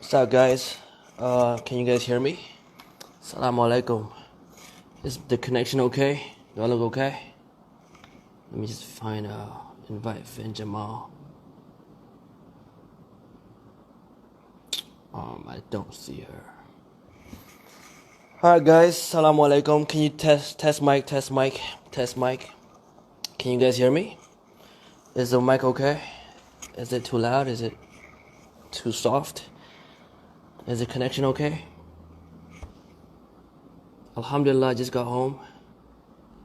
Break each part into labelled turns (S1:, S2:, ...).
S1: What's up, guys? Can you guys hear me? Assalamu alaikum. Is the connection okay? Do I look okay? Let me just find invite Finn Jamal. I don't see her. Alright, guys. Assalamu alaikum. Can you test mic? Can you guys hear me? Is the mic okay? Is it too loud? Is it too soft? Is the connection okay? Alhamdulillah, I just got home.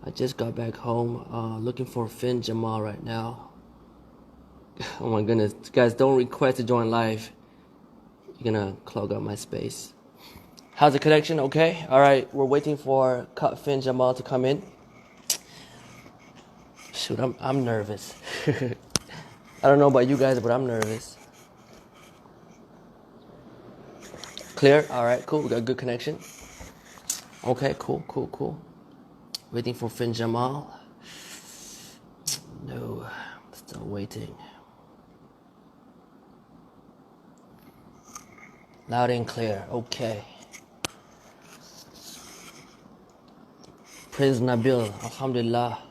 S1: I just got back home, looking for Finn Jamal right now. Oh my goodness, guys, don't request to join live. You're gonna clog up my space. How's the connection? Okay? Alright, we're waiting for Finn Jamal to come in. Shoot, I'm nervous. I don't know about you guys, but I'm nervous. Clear? Alright, cool. We got good connection. Okay, cool. Waiting for Finn Jamal. No, still waiting. Loud and clear. Okay. Prince Nabil. Alhamdulillah.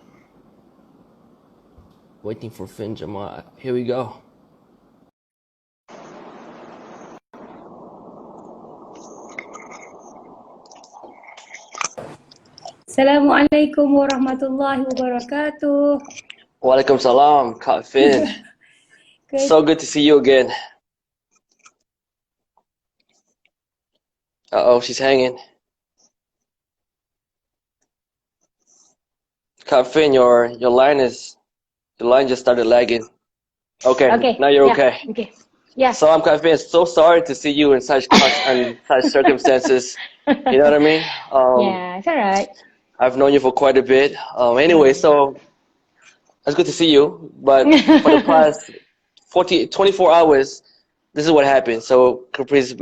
S1: Waiting for Finn Jamal. Here we go.
S2: Assalamualaikum warahmatullahi wabarakatuh.
S1: Walaikum salam, Kak Finn. So good to see you again. Uh-oh, she's hanging. Kak Finn, your line just started lagging. Okay. Now you're okay.
S2: Okay. Yeah.
S1: So I'm Kak Finn, so sorry to see you in such circumstances. You know what I mean?
S2: Yeah, it's alright.
S1: I've known you for quite a bit. Anyway, so it's good to see you. But for the past 24 hours, this is what happened. So Caprice,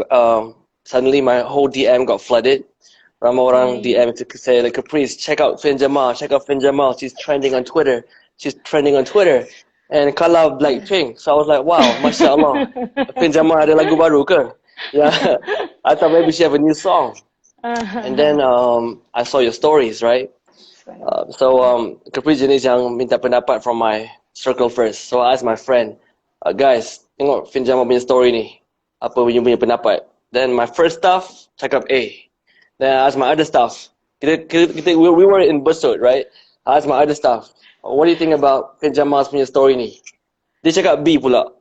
S1: suddenly my whole DM got flooded. Orang DM to say like, Caprice, check out Finn Jamal. She's trending on Twitter. And kalau Blackpink. So I was like, wow, Masya Allah. Finn Jamal ada lagu baru ke? Yeah. I thought maybe she have a new song. And then I saw your stories, right? So Caprice jenis yang minta pendapat from my circle first. So I asked my friend, guys, tengok Finn Jamal punya story ni. Apa you punya pendapat? Then my first stuff, cakap A. Then I asked my other stuff. We were in Besut, right? I asked my other stuff, what do you think about Finn Jamal's punya story ni? Dia cakap B pula.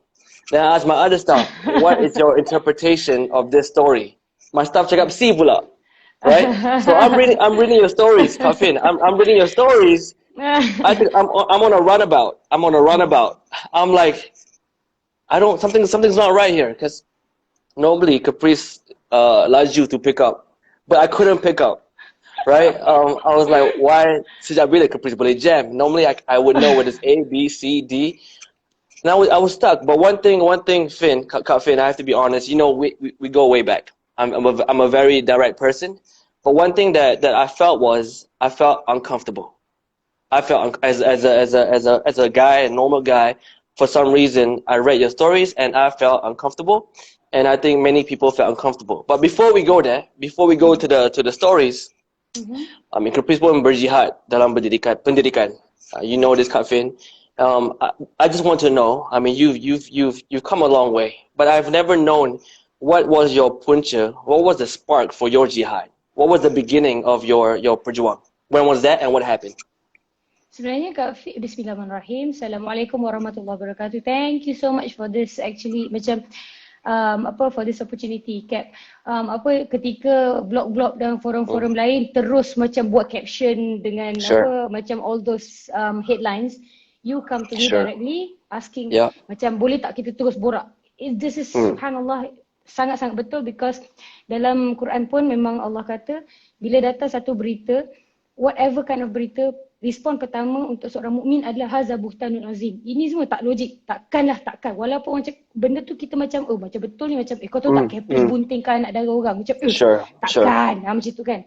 S1: Then I asked my other stuff, what is your interpretation of this story? My stuff cakap C pula. Right? So I'm reading your stories, Kak Finn. I'm reading your stories. I think I'm on a runabout. I'm like, something's not right here, because normally Caprice allows you to pick up, but I couldn't pick up. Right? I was like, why? Sejak bila Caprice boleh jam? Normally I would know what is A, B, C, D. Now I was stuck. But one thing, Finn, Kak Finn, I have to be honest. You know, we go way back. I'm a very direct person. But one thing that I felt was I felt uncomfortable. I felt as a guy, a normal guy, for some reason I read your stories and I felt uncomfortable, and I think many people felt uncomfortable. But before we go to the stories, I mean, Caprice pun berjihad dalam pendidikan. You know this, Kak Finn. I just want to know. I mean, you've come a long way, but I've never known what was your punca. What was the spark for your jihad? What was the beginning of your perjuang? When was that and what happened?
S2: Sebenarnya Kak Fik, Bismillahirrahmanirrahim. Assalamualaikum warahmatullahi wabarakatuh. Thank you so much for this, actually, macam for this opportunity, Cap. Ketika blog-blog dan forum-forum lain terus macam buat caption dengan macam all those headlines, you come to me directly asking macam boleh tak kita terus borak. This is subhanallah sangat-sangat betul, because dalam Quran pun memang Allah kata bila datang satu berita, whatever kind of berita, respon pertama untuk seorang mukmin adalah haza buhtanun azim. Ini semua tak logik, takkan. Walaupun macam benda tu kita macam macam betul ni, macam kau tahu tak Caprice buntingkan anak dara orang, macam takkan. Macam tu kan.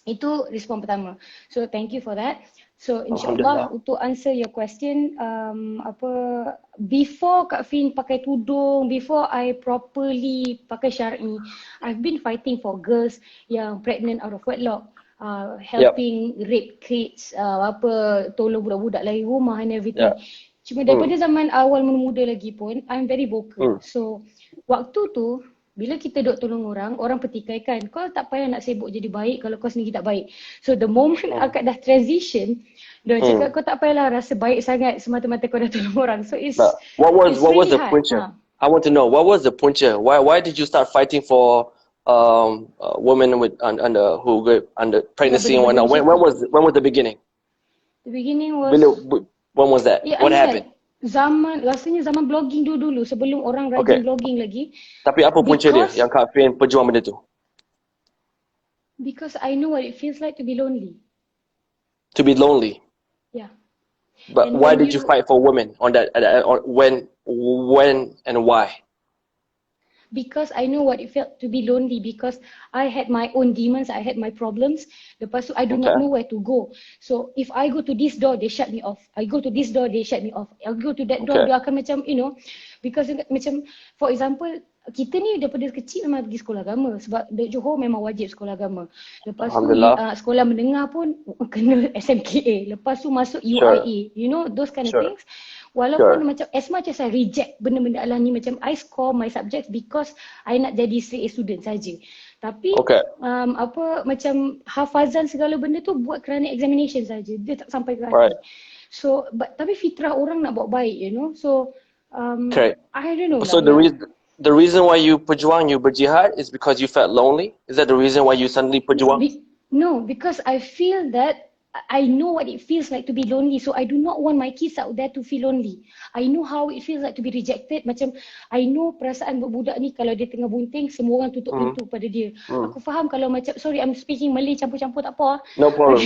S2: Itu respon pertama. So thank you for that. So
S1: Alhamdulillah.
S2: insyaAllah untuk answer your question, before Kak Fin pakai tudung, before I properly pakai syar'i, I've been fighting for girls yang pregnant out of wedlock, helping rape kids, tolong budak-budak lain rumah and everything. Cuma daripada zaman awal muda lagi pun, I'm very vocal. So waktu tu bila kita duk tolong orang, orang petikaikan, kau tak payah nak sibuk jadi baik kalau kau sendiri tak baik. So the moment akak dah transition, dia cakap kau tak payahlah rasa baik sangat semata-mata kau dah tolong orang. So it's
S1: what was
S2: really
S1: the
S2: hard.
S1: puncher? I want to know what was the puncher. Why did you start fighting for women with under pregnancy and whatnot? When was the beginning?
S2: The beginning was
S1: when was that? What happened?
S2: Rasanya zaman blogging dulu sebelum orang rajin blogging lagi.
S1: Tapi apa punca dia yang Kak Fin perjuang benda tu?
S2: Because I know what it feels like to be lonely.
S1: To be lonely?
S2: Yeah.
S1: But why did you fight for women on that, when and why?
S2: Because I know what it felt to be lonely, because I had my own demons, I had my problems. Lepas tu, I do not know where to go. So, if I go to this door, they shut me off. I go to this door, they shut me off. I go to that door, dia akan macam, because macam, for example, kita ni daripada kecil memang pergi sekolah agama. Sebab di Johor memang wajib sekolah agama. Lepas tu, sekolah menengah pun kena SMKA. Lepas tu masuk UIA. You know, those kind of things. Walaupun macam as much as I reject benda-benda Allah ni, macam I score my subjects because I nak jadi straight A student saja. Tapi macam hafazan segala benda tu buat kerana examination saja. Dia tak sampai ke hati. So tapi fitrah orang nak buat baik, So I don't know.
S1: So the reason why you berjuang, you berjihad is because you felt lonely? Is that the reason why you suddenly berjuang?
S2: No, because I feel that I know what it feels like to be lonely, so I do not want my kids out there to feel lonely. I know how it feels like to be rejected. Macam I know perasaan budak ni kalau dia tengah bunting, semua orang tutup pintu pada dia. Aku faham kalau macam, sorry I'm speaking Malay campur-campur tak apa.
S1: No problem.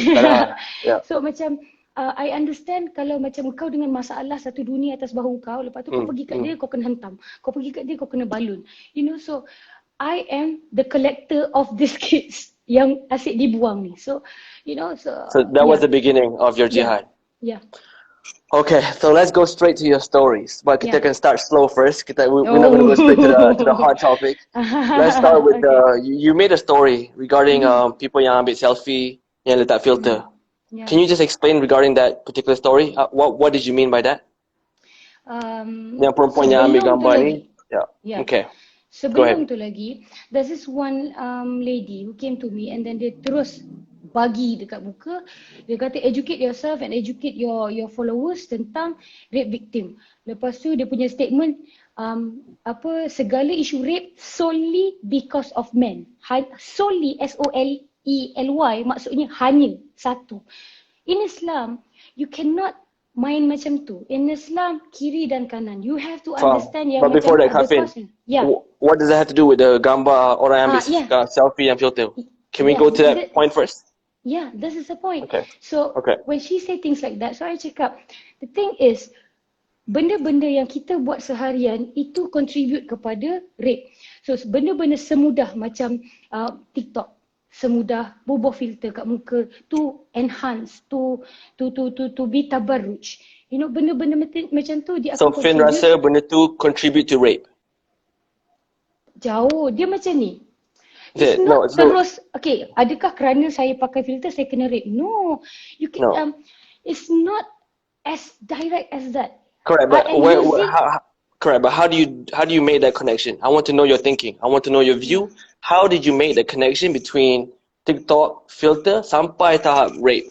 S2: So macam I understand kalau macam kau dengan masalah satu dunia atas bahu kau, lepas tu kau pergi kat dia, kau kena hentam. Kau pergi kat dia, kau kena balun. So I am the collector of these kids yang asyik dibuang ni. So
S1: that was the beginning of your jihad.
S2: Yeah.
S1: Okay, so let's go straight to your stories. But kita can start slow first. We're not going to go straight to the hard topic. Let's start with you made a story regarding people yang ambil selfie yang letak filter. Can you just explain regarding that particular story? What did you mean by that? Yang perempuan yang ambil gambar ni. Yeah. Okay.
S2: Sebelum tu lagi, there's this one lady who came to me and then dia terus bagi dekat muka, dia kata educate yourself and educate your followers tentang rape victim. Lepas tu dia punya statement, segala isu rape solely because of men. Solely, S-O-L-E-L-Y, maksudnya hanya satu. In Islam, you cannot main macam tu. In Islam, kiri dan kanan. You have to understand yang
S1: but before that, Kafin, what does that have to do with the gambar orang yang ambil selfie and filter? Can we go to that point first?
S2: Yeah, this is the point.
S1: Okay.
S2: So, when she say things like that, so I cakap, the thing is, benda-benda yang kita buat seharian, itu contribute kepada rape. So, benda-benda semudah macam TikTok, semudah bubuh filter kat muka, to enhance, to be tabarruj. Benda-benda macam tu dia
S1: So,
S2: akan
S1: Fin rasa benda tu contribute to rape?
S2: Jauh, dia macam ni. It's not terus, adakah kerana saya pakai filter saya kena rape? No. You can, it's not as direct as that.
S1: Correct, but how do you make that connection? I want to know your thinking. I want to know your view. How did you make the connection between TikTok filter sampai tahap rape?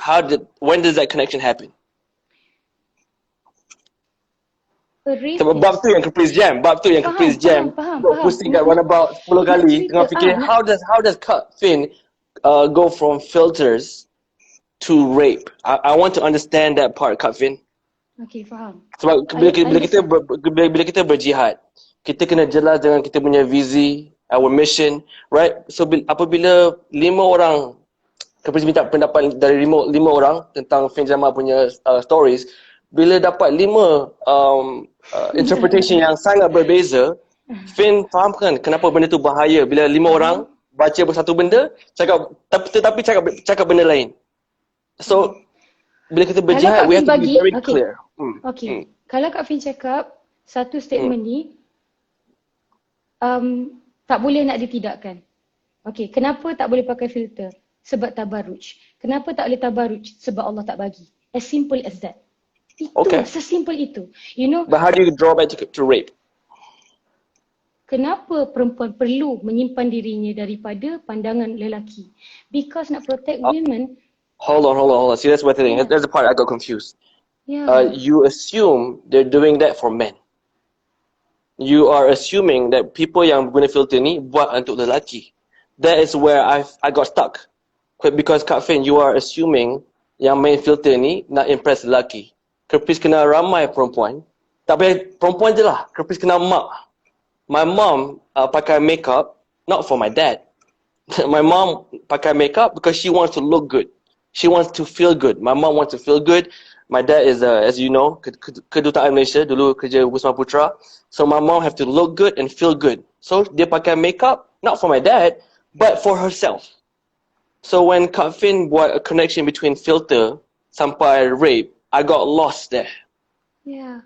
S1: When does that connection happen? Bab tu yang Caprice jam. Pusing kat runabout 10 kali. Tengah fikir, how does Kak Fin go from filters to rape? I want to understand that part, Kak Fin.
S2: Okay, faham.
S1: Sebab bila kita berjihad, kita kena jelas dengan kita punya visi, our mission, right? So apabila 5 orang, Caprice minta pendapat dari 5 orang tentang Fin Jamal punya stories, bila dapat 5 interpretation yang sangat berbeza, Fin faham kan kenapa benda tu bahaya bila 5 orang baca satu benda, cakap benda lain. So bila kita
S2: Kalau
S1: berjihad,
S2: Kak
S1: we
S2: Fin
S1: have to be
S2: bagi,
S1: very
S2: okay.
S1: clear.
S2: Okay. Kalau Kak Fin cakap satu statement ni tak boleh nak ditidakkan. Okay, kenapa tak boleh pakai filter? Sebab tabarruj. Kenapa tak boleh tabarruj? Sebab Allah tak bagi. As simple as that. Itu, sesimpel itu. You know,
S1: but how do you draw back to rape?
S2: Kenapa perempuan perlu menyimpan dirinya daripada pandangan lelaki? Because nak protect women.
S1: Hold on. See, that's what the thing.
S2: Yeah.
S1: There's the part I got confused.
S2: Yeah.
S1: You assume they're doing that for men. You are assuming that people yang guna filter ni buat untuk lelaki. That is where I got stuck. Because Kak Fin, you are assuming yang main filter ni nak impress lelaki. Caprice kenal ramai perempuan. Tak payah perempuan je lah. Caprice kenal mak. My mom pakai makeup not for my dad. My mom pakai makeup because she wants to look good. She wants to feel good. My mom wants to feel good. My dad is, as you know, kedutaan Malaysia, dulu kerja Wisma Putra. So my mom have to look good and feel good. So dia pakai makeup, not for my dad, but for herself. So when Kak Fin buat a connection between filter sampai rape, I got lost there.
S2: Yeah,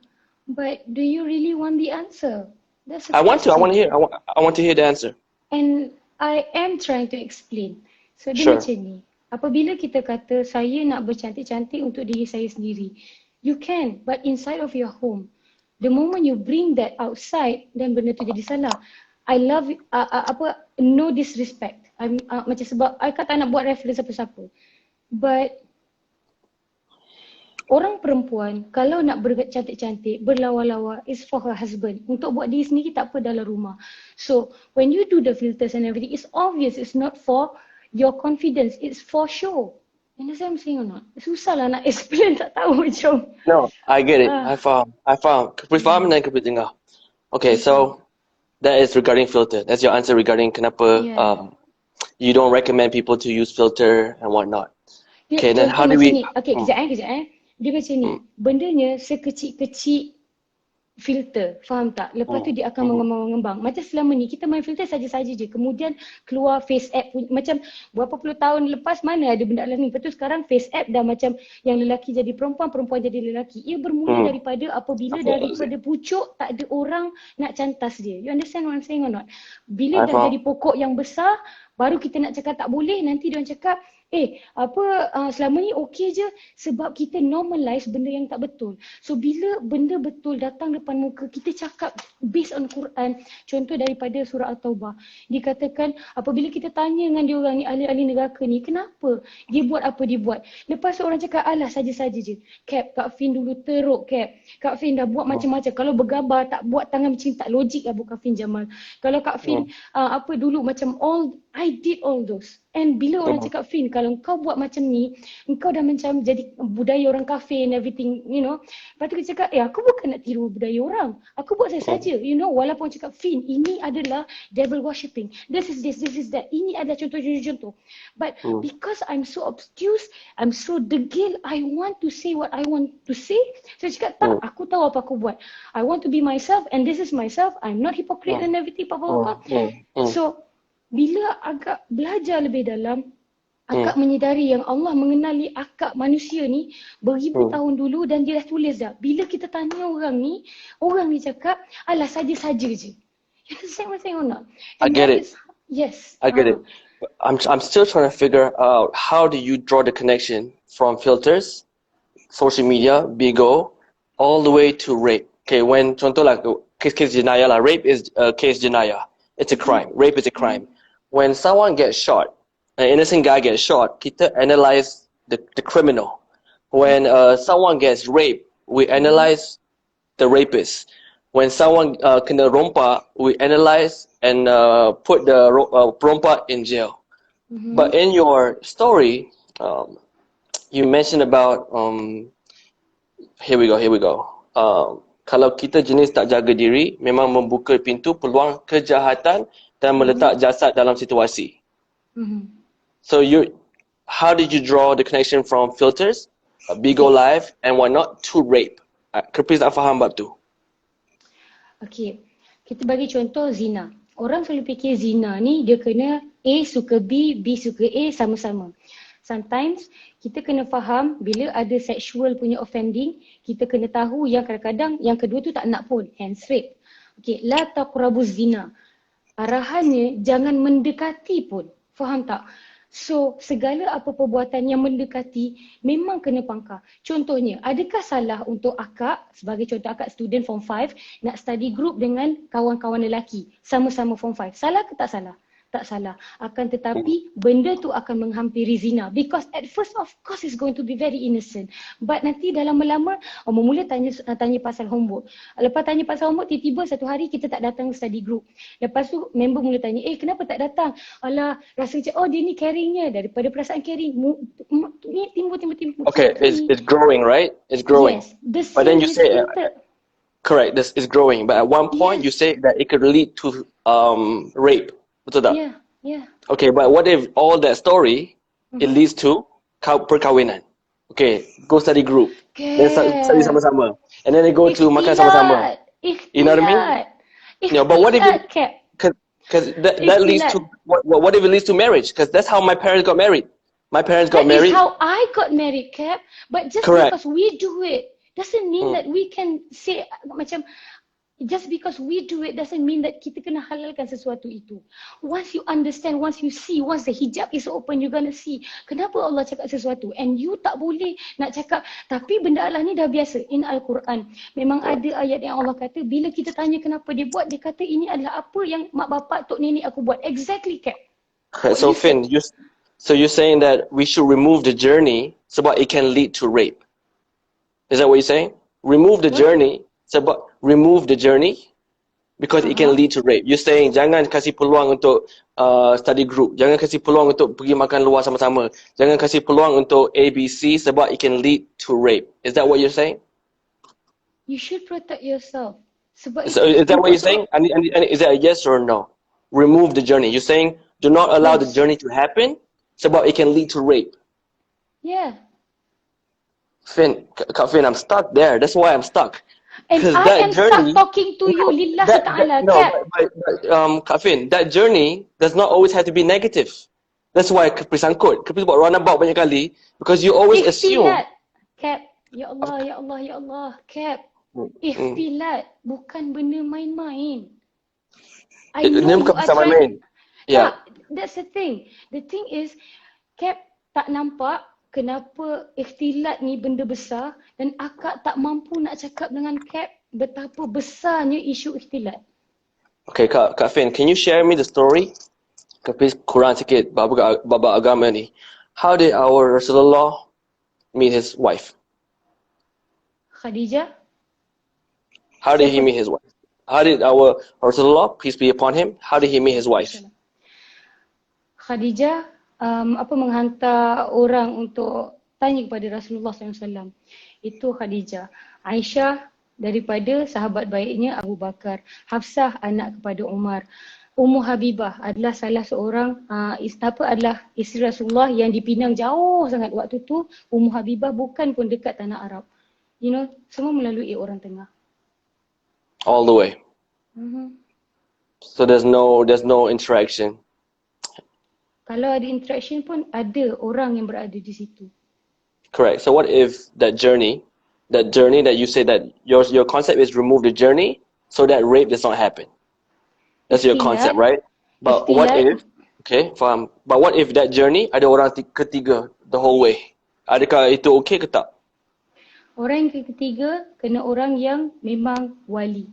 S2: but do you really want the answer? That's
S1: I want to hear. I want to hear the answer.
S2: And I am trying to explain. So dia
S1: Sure.
S2: macam ni. Apabila kita kata saya nak bercantik-cantik untuk diri saya sendiri, you can, but inside of your home. The moment you bring that outside, then benda tu jadi salah. I love no disrespect. Macam sebab I tak nak buat reference siapa-siapa. But orang perempuan kalau nak bercantik-cantik, berlawa-lawa is for her husband. Untuk buat diri sendiri tak apa dalam rumah. So when you do the filters and everything, it's obvious it's not for your confidence, it's for show. You understand what I'm saying or not? Susah lah nak explain, tak tahu macam.
S1: No, I get it. I found. Caprice faham dan Caprice dengar. Okay, so that is regarding filter. That's your answer regarding kenapa you don't recommend people to use filter and whatnot. Okay, then how do we...
S2: Okay, kejap. Dia macam ni, bendanya sekecil-kecil filter, faham tak? Lepas tu dia akan mengembang-mengembang. Macam selama ni kita main filter saja-saja je. Kemudian keluar face app macam berapa puluh tahun lepas mana ada benda dalam ni. Lepas tu sekarang face app dah macam yang lelaki jadi perempuan, perempuan jadi lelaki. Ia bermula daripada apabila daripada pucuk tak ada orang nak cantas dia. You understand what I'm saying or not? Bila dah jadi pokok yang besar, baru kita nak cakap tak boleh, nanti dia orang cakap selama ni okey je sebab kita normalize benda yang tak betul. So bila benda betul datang depan muka, kita cakap based on Quran. Contoh daripada surah At-Taubah. Dikatakan apabila kita tanya dengan dia orang ni, ahli-ahli neraka ni, kenapa dia buat apa dia buat? Lepas tu orang cakap alah saja-saja je. Kak Fin dulu teruk Kak Fin dah buat macam-macam. Kalau bergambar tak buat tangan macam tak logik lah buat Kak Fin Jamal. Kalau Kak Fin dulu macam I did all those. And bila orang cakap Fin, kalau kau buat macam ni, engkau dah macam jadi budaya orang kafir and everything, you know. Lepas tu kita cakap, aku bukan nak tiru budaya orang. Aku buat saya saja, you know. Walaupun cakap Fin, ini adalah devil worshipping. This is this is that. Ini adalah contoh-contoh. But because I'm so obtuse, I'm so degil, I want to say what I want to say. Saya cakap, tak, aku tahu apa aku buat. I want to be myself and this is myself. I'm not hypocrite and everything, apa-apa. So, bila agak belajar lebih dalam, akak menyedari yang Allah mengenali akak manusia ni beribu tahun dulu dan dia dah tulis dah. Bila kita tanya orang ni cakap, alah saja-saja je. You understand what I'm saying or not?
S1: I get it.
S2: Yes.
S1: I get it. I'm still trying to figure out how do you draw the connection from filters, social media, Bigo, all the way to rape. Okay, when contoh lah, case jenayah lah. Rape is a case jenayah. It's a crime. Rape is a crime. When someone gets shot, an innocent guy gets shot, kita analyze the criminal. When someone gets raped, we analyze the rapist. When someone kena rompak, we analyze and put the rompak in jail. But in your story, you mentioned about here we go. Kalau kita jenis tak jaga diri, memang membuka pintu peluang kejahatan dan meletak jasad dalam situasi. So how did you draw the connection from filters, Bigo Live and whatnot to rape? Caprice tak faham bab tu.
S2: Okay, kita bagi contoh zina. Orang selalu fikir zina ni dia kena A suka B, B suka A sama-sama. sometimes kita kena faham bila ada sexual punya offending, kita kena tahu yang kadang-kadang yang kedua tu tak nak pun, hence rape. Okay, la taqrabuz zina. Arahannya jangan mendekati pun. Faham tak? So, segala apa perbuatan yang mendekati memang kena pangkar. Contohnya, adakah salah untuk akak, sebagai contoh akak student form 5, nak study group dengan kawan-kawan lelaki, sama-sama form 5. Salah ke tak salah? Tak salah. Akan tetapi, benda tu akan menghampiri zina. Because at first, of course, it's going to be very innocent. But nanti dalam lama, mula tanya pasal homework. Lepas tanya pasal homework, tiba-tiba satu hari kita tak datang study group. Lepas tu, member mula tanya, kenapa tak datang? Alah, rasa macam, dia ni caringnya. Daripada perasaan caring, ni timbul.
S1: Okay, it's growing, right? It's growing.
S2: Yes, the
S1: but then you say, correct, this is growing. But at one point, you say that it could lead to rape. Betul tak?
S2: Yeah.
S1: Okay, but what if all that story, it leads to perkahwinan? Okay, go study group. Then study sama-sama. And then they go to makan sama-sama. You know what I mean? Yeah, but what if because that leads to, what if it leads to marriage? Because that's how my parents got married. My parents got married.
S2: That is how I got married, Cap. But just because we do it, doesn't mean that we can say macam, just because we do it doesn't mean that kita kena halalkan sesuatu itu. Once you understand, once you see, once the hijab is open, you're gonna see kenapa Allah cakap sesuatu. And you tak boleh nak cakap, tapi benda Allah ni dah biasa. In Al-Quran, memang ada ayat yang Allah kata, bila kita tanya kenapa dia buat, dia kata ini adalah apa yang mak bapak, tok nenek aku buat. Exactly, Cap.
S1: So Finn, you're saying that we should remove the journey sebab it can lead to rape. Is that what you're saying? Remove the journey sebab remove the journey because it can lead to rape. You're saying jangan kasih peluang untuk study group. Jangan kasih peluang untuk pergi makan luar sama-sama. Jangan kasih peluang untuk ABC sebab it can lead to rape. Is that what you're saying?
S2: You should protect yourself.
S1: So is that what you're saying? And is that a yes or a no? Remove the journey. You're saying do not allow the journey to happen sebab it can lead to rape.
S2: Yeah.
S1: Finn, I'm stuck there. That's why I'm stuck.
S2: And I am stuck talking to you, lillahi ta'ala.
S1: Kak Fin, that journey does not always have to be negative. That's why Caprice sangkut. Caprice buat runabout banyak kali because you always assume.
S2: Cap, ya Allah, Cap. Ikhtilat bukan benda main-main. I know you are trying.
S1: Yeah.
S2: That's the thing. The thing is, Cap tak nampak kenapa ikhtilat ni benda besar dan akak tak mampu nak cakap dengan Cap betapa besarnya isu ikhtilat.
S1: Okay, Kak Fin, can you share me the story? Caprice kurang sikit bab agama ni. How did our Rasulullah meet his wife?
S2: Khadijah.
S1: How did he meet his wife? How did our Rasulullah, peace be upon him, how did he meet his wife?
S2: Khadijah menghantar orang untuk tanya kepada Rasulullah SAW. Itu Khadijah. Aisyah daripada sahabat baiknya Abu Bakar. Hafsah anak kepada Umar. Ummu Habibah adalah salah seorang adalah isteri Rasulullah yang dipinang jauh sangat waktu tu. Ummu Habibah bukan pun dekat tanah Arab. You know, semua melalui orang tengah.
S1: All the way. So there's no interaction.
S2: Kalau ada interaction pun ada orang yang berada di situ.
S1: Correct. So what if that journey that you say that your concept is remove the journey so that rape does not happen. That's your concept, right? But what if, faham. But what if that journey ada orang ketiga the whole way? Adakah itu okay ke tak?
S2: Orang yang ketiga kena orang yang memang wali.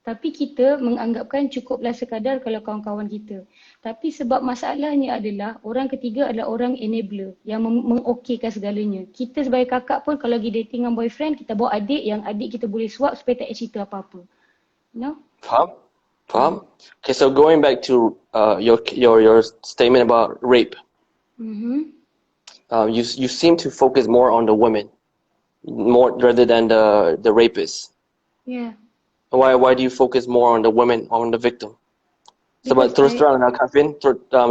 S2: Tapi kita menganggapkan cukuplah sekadar kalau kawan-kawan kita. Tapi sebab masalahnya adalah orang ketiga adalah orang enabler yang mengokeykan segalanya. Kita sebagai kakak pun kalau pergi dating dengan boyfriend, kita bawa adik yang adik kita boleh swap supaya tak cerita apa-apa. No?
S1: Faham? Okay, so going back to your statement about rape. You seem to focus more on the women more rather than the rapist.
S2: Yeah.
S1: Why do you focus more on the women, on the victim? Sebab terus terang Kak Fin,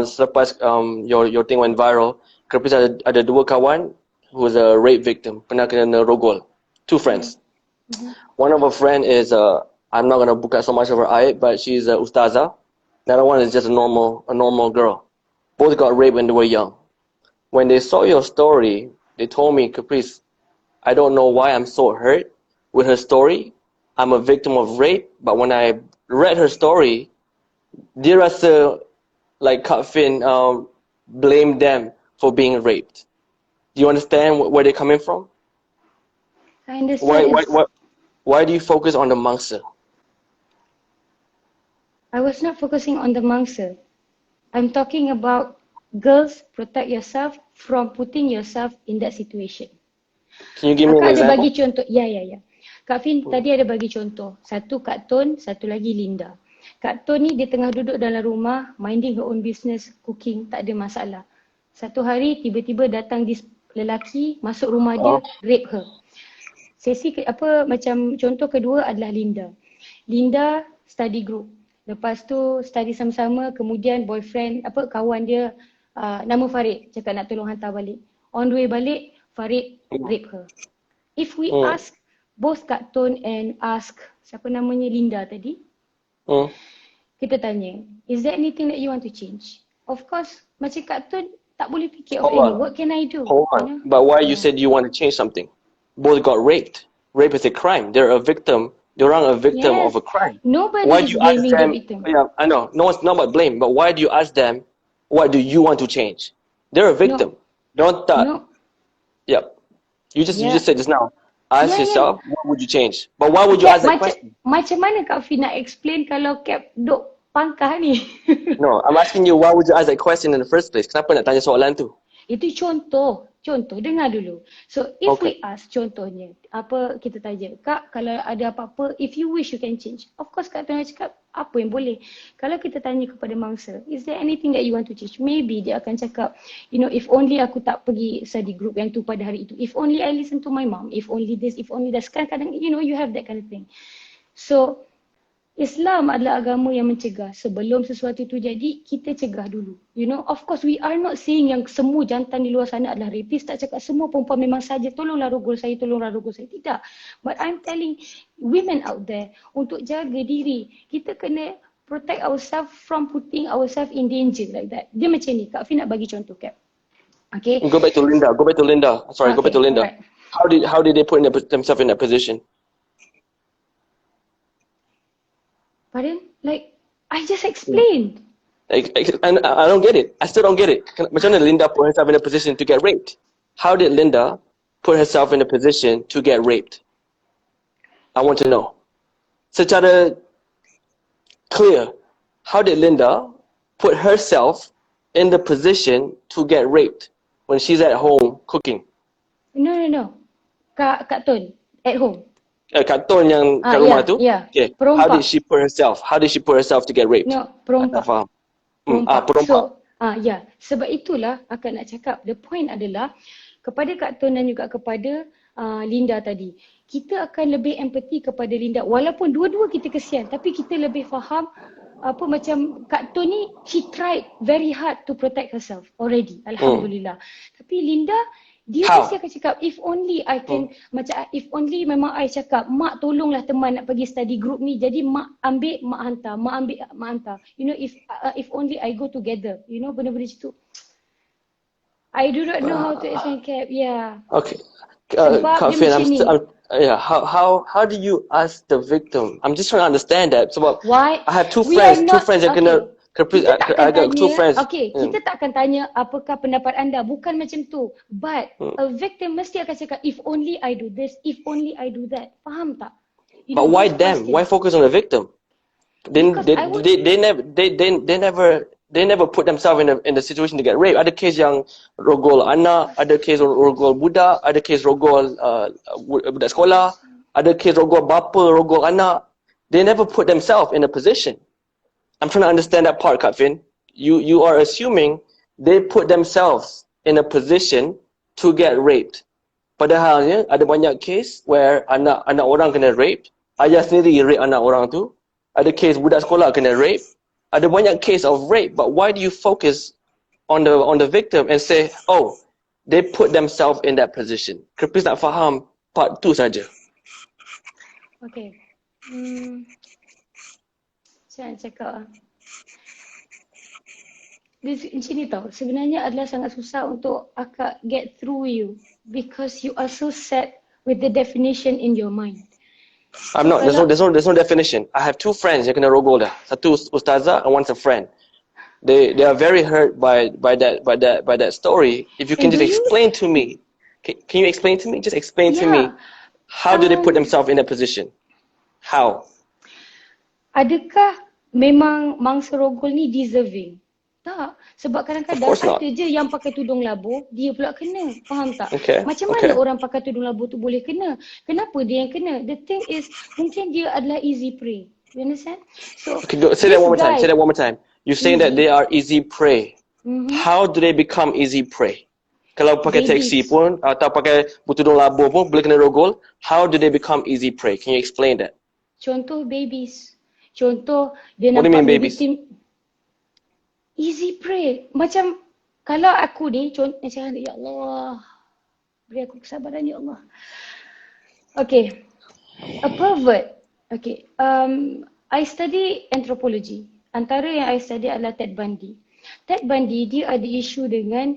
S1: selepas your thing went viral, Caprice ada dua kawan who was a rape victim, pernah kena rogol. Two friends. One of her friend is I'm not gonna buka so much of her eye, but she's a ustazah. The other one is just a normal girl. Both got raped when they were young. when they saw your story, they told me, Caprice, I don't know why I'm so hurt with her story. I'm a victim of rape, but when I read her story, dia rasa like Kak Fin blamed them for being raped. Do you understand where they're coming from?
S2: I understand.
S1: Why do you focus on the mangsa?
S2: I was not focusing on the mangsa. I'm talking about girls, protect yourself from putting yourself in that situation.
S1: Can you give me an
S2: Kakak ada
S1: example?
S2: bagi contoh. Ya. Kak Fin tadi ada bagi contoh. Satu Kak Ton, satu lagi Linda. Kak Ton ni dia tengah duduk dalam rumah, minding her own business, cooking, tak ada masalah. Satu hari tiba-tiba datang this lelaki, masuk rumah dia, rape her. Macam contoh kedua adalah Linda. Linda study group. Lepas tu study sama-sama, kemudian boyfriend, kawan dia nama Farid, cakap nak tolong hantar balik. On the way balik, Farid rape her. If we ask both Kak Ton and ask siapa namanya Linda tadi, kita tanya, is there anything that you want to change? Of course, macam Kak Ton tak boleh fikir of any, what can I do?
S1: Hold on. You know? But why you said you want to change something? Both got raped. Rape is a crime. They're a victim. They're a victim of a crime.
S2: Nobody
S1: why
S2: is
S1: do you ask
S2: blaming
S1: them,
S2: the victim.
S1: Yeah, I know. No, it's not about blame. But why do you ask them, what do you want to change? They're a victim. Don't that.
S2: No.
S1: Yep. You just said just now. Ask yourself, what would you change? But why would you ask that question?
S2: Macam mana Kak Fin nak explain kalau Cap duk pangkah ni?
S1: No, I'm asking you, why would you ask that question in the first place? Kenapa nak tanya soalan tu?
S2: Itu contoh, dengar dulu. So if we ask contohnya, kita tanya, Kak kalau ada apa-apa, if you wish you can change. Of course Kak Tengah cakap, apa yang boleh. Kalau kita tanya kepada mangsa, is there anything that you want to change? Maybe dia akan cakap, if only aku tak pergi study group yang tu pada hari itu. If only I listen to my mom. If only this, if only that. Kadang-kadang, you have that kind of thing. So, Islam adalah agama yang mencegah. Sebelum sesuatu itu jadi, kita cegah dulu. Of course we are not saying yang semua jantan di luar sana adalah rapist. Tak cakap semua perempuan memang saja tolonglah rogol saya. Tidak. But I'm telling women out there, untuk jaga diri, kita kena protect ourselves from putting ourselves in danger like that. Dia macam ni. Kak Fin nak bagi contoh, Cap. Okay.
S1: Go back to Linda. Sorry, go back to Linda. Right. How did they put themselves in that position?
S2: Pardon? Like, I just explained.
S1: And I don't get it. I still don't get it. Macam mana Linda put herself in a position to get raped? How did Linda put herself in a position to get raped? I want to know. Secara clear, how did Linda put herself in the position to get raped when she's at home cooking?
S2: No. Kak Ton, at home.
S1: Kak Ton yang kat rumah tu? Okay. How did she put herself to get raped?
S2: No, perompak.
S1: Tak faham.
S2: Perompak. So, sebab itulah akak nak cakap. The point adalah kepada Kak Ton dan juga kepada Linda tadi. Kita akan lebih empathy kepada Linda. Walaupun dua-dua kita kesian, tapi kita lebih faham macam Kak Ton ni, she tried very hard to protect herself already. Alhamdulillah. Tapi Linda, dia mesti akan cakap, if only I can, if only memang I cakap, mak tolonglah teman nak pergi study group ni, jadi mak ambil, mak hantar, mak ambil, mak hantar. If only I go together, benda-benda macam tu. I do not know how to explain, Cap,
S1: Okay.
S2: Sebab dia macam ni.
S1: How do you ask the victim? I'm just trying to understand that. Sebab
S2: why?
S1: I have two friends yang kena Caprice, I got two friends.
S2: Okay, kita tak akan tanya apakah pendapat anda. Bukan macam tu. But a victim mesti akan cakap, if only I do this, if only I do that. Faham tak?
S1: But why them? Why focus on the victim? They never put themselves in the situation to get raped. Ada case yang rogol anak, ada case rogol budak, ada case rogol budak sekolah, ada case rogol bapa, rogol anak. They never put themselves in a position. I'm trying to understand that part, Kak Fin. You are assuming they put themselves in a position to get raped. Padahalnya ada banyak case where anak orang kena rape, ayah sendiri rape anak orang tu. Ada case budak sekolah kena rape. Ada banyak case of rape, but why do you focus on the victim and say, oh, they put themselves in that position? Caprice nak faham part tu saja.
S2: Okay. Saya nak cakap macam ni tau, sebenarnya adalah sangat susah untuk akak get through you because you are so set with the definition in your mind.
S1: I'm not. There's no definition. I have two friends yang kena rogol dah. Satu ustazah and one's a friend. They are very hurt by that story. If you can just explain to me, can you explain to me? Just explain to me. How do they put themselves in that position? How?
S2: Adakah memang mangsa rogol ni deserving? Tak. Sebab kadang-kadang ada je yang pakai tudung labu, dia pula kena. Faham tak? Macam mana orang pakai tudung labu tu boleh kena? Kenapa dia yang kena? The thing is, mungkin dia adalah easy prey. You understand? So,
S1: say that one more time. You're saying that they are easy prey. How do they become easy prey? Kalau pakai taxi pun, atau pakai tudung labu pun, boleh kena rogol. How do they become easy prey? Can you explain that?
S2: Contoh babies. Contoh, dia
S1: What do you
S2: nampak
S1: mean babies?
S2: Easy prey. Macam kalau aku ni, macam ya Allah, beri aku kesabaran ya Allah. Okay, a pervert. Okay, I study anthropology. Antara yang I study adalah Ted Bundy. Ted Bundy dia ada isu dengan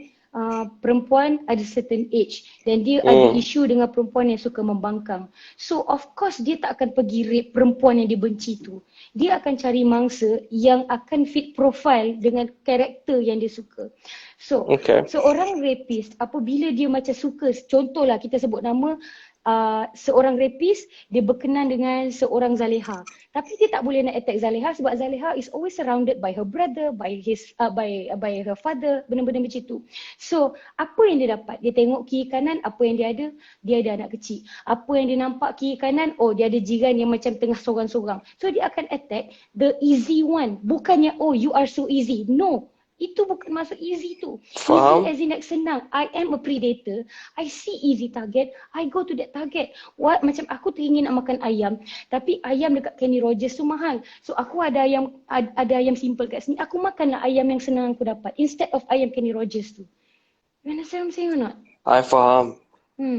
S2: perempuan ada certain age dan dia ada isu dengan perempuan yang suka membangkang. So of course dia tak akan pergi rape perempuan yang dia benci tu. Dia akan cari mangsa yang akan fit profile dengan karakter yang dia suka. So seorang rapist apabila dia macam suka, contohlah kita sebut nama seorang rapist, dia berkenan dengan seorang Zaleha. Tapi dia tak boleh nak attack Zaleha sebab Zaleha is always surrounded by her brother, by his by her father, benda-benda macam tu. So, apa yang dia dapat? Dia tengok kiri kanan, apa yang dia ada anak kecil. Apa yang dia nampak kiri kanan, oh dia ada jiran yang macam tengah sorang-sorang. So, dia akan attack the easy one. Bukannya, oh you are so easy. No. Itu bukan maksud easy tu.
S1: Faham.
S2: Easy as in like senang. I am a predator. I see easy target. I go to that target. Macam aku teringin nak makan ayam. Tapi ayam dekat Kenny Rogers tu mahal. So aku ada ayam simple kat sini. Aku makanlah ayam yang senang aku dapat. Instead of ayam Kenny Rogers tu. You understand what I'm saying or not?
S1: I faham.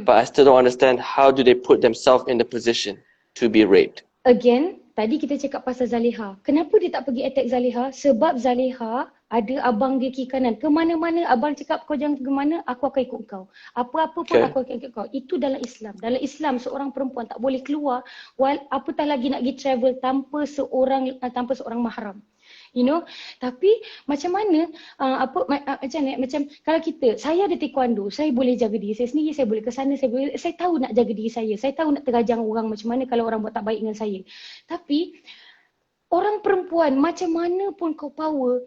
S1: But I still don't understand how do they put themselves in the position to be raped.
S2: Again, tadi kita cakap pasal Zaleha. Kenapa dia tak pergi attack Zaleha? Sebab Zaleha ada abang dia kiri kanan. Ke mana-mana abang cakap kau jangan ke mana, aku akan ikut kau. Apa-apa pun aku akan ikut kau. Itu dalam Islam. Dalam Islam seorang perempuan tak boleh keluar apatah lagi nak pergi travel tanpa seorang mahram. You know, tapi macam mana macam kalau saya ada taekwondo, saya boleh jaga diri saya sendiri, saya boleh ke sana, saya tahu nak jaga diri saya tahu nak terajang orang macam mana kalau orang buat tak baik dengan saya. Tapi orang perempuan macam mana pun kau power,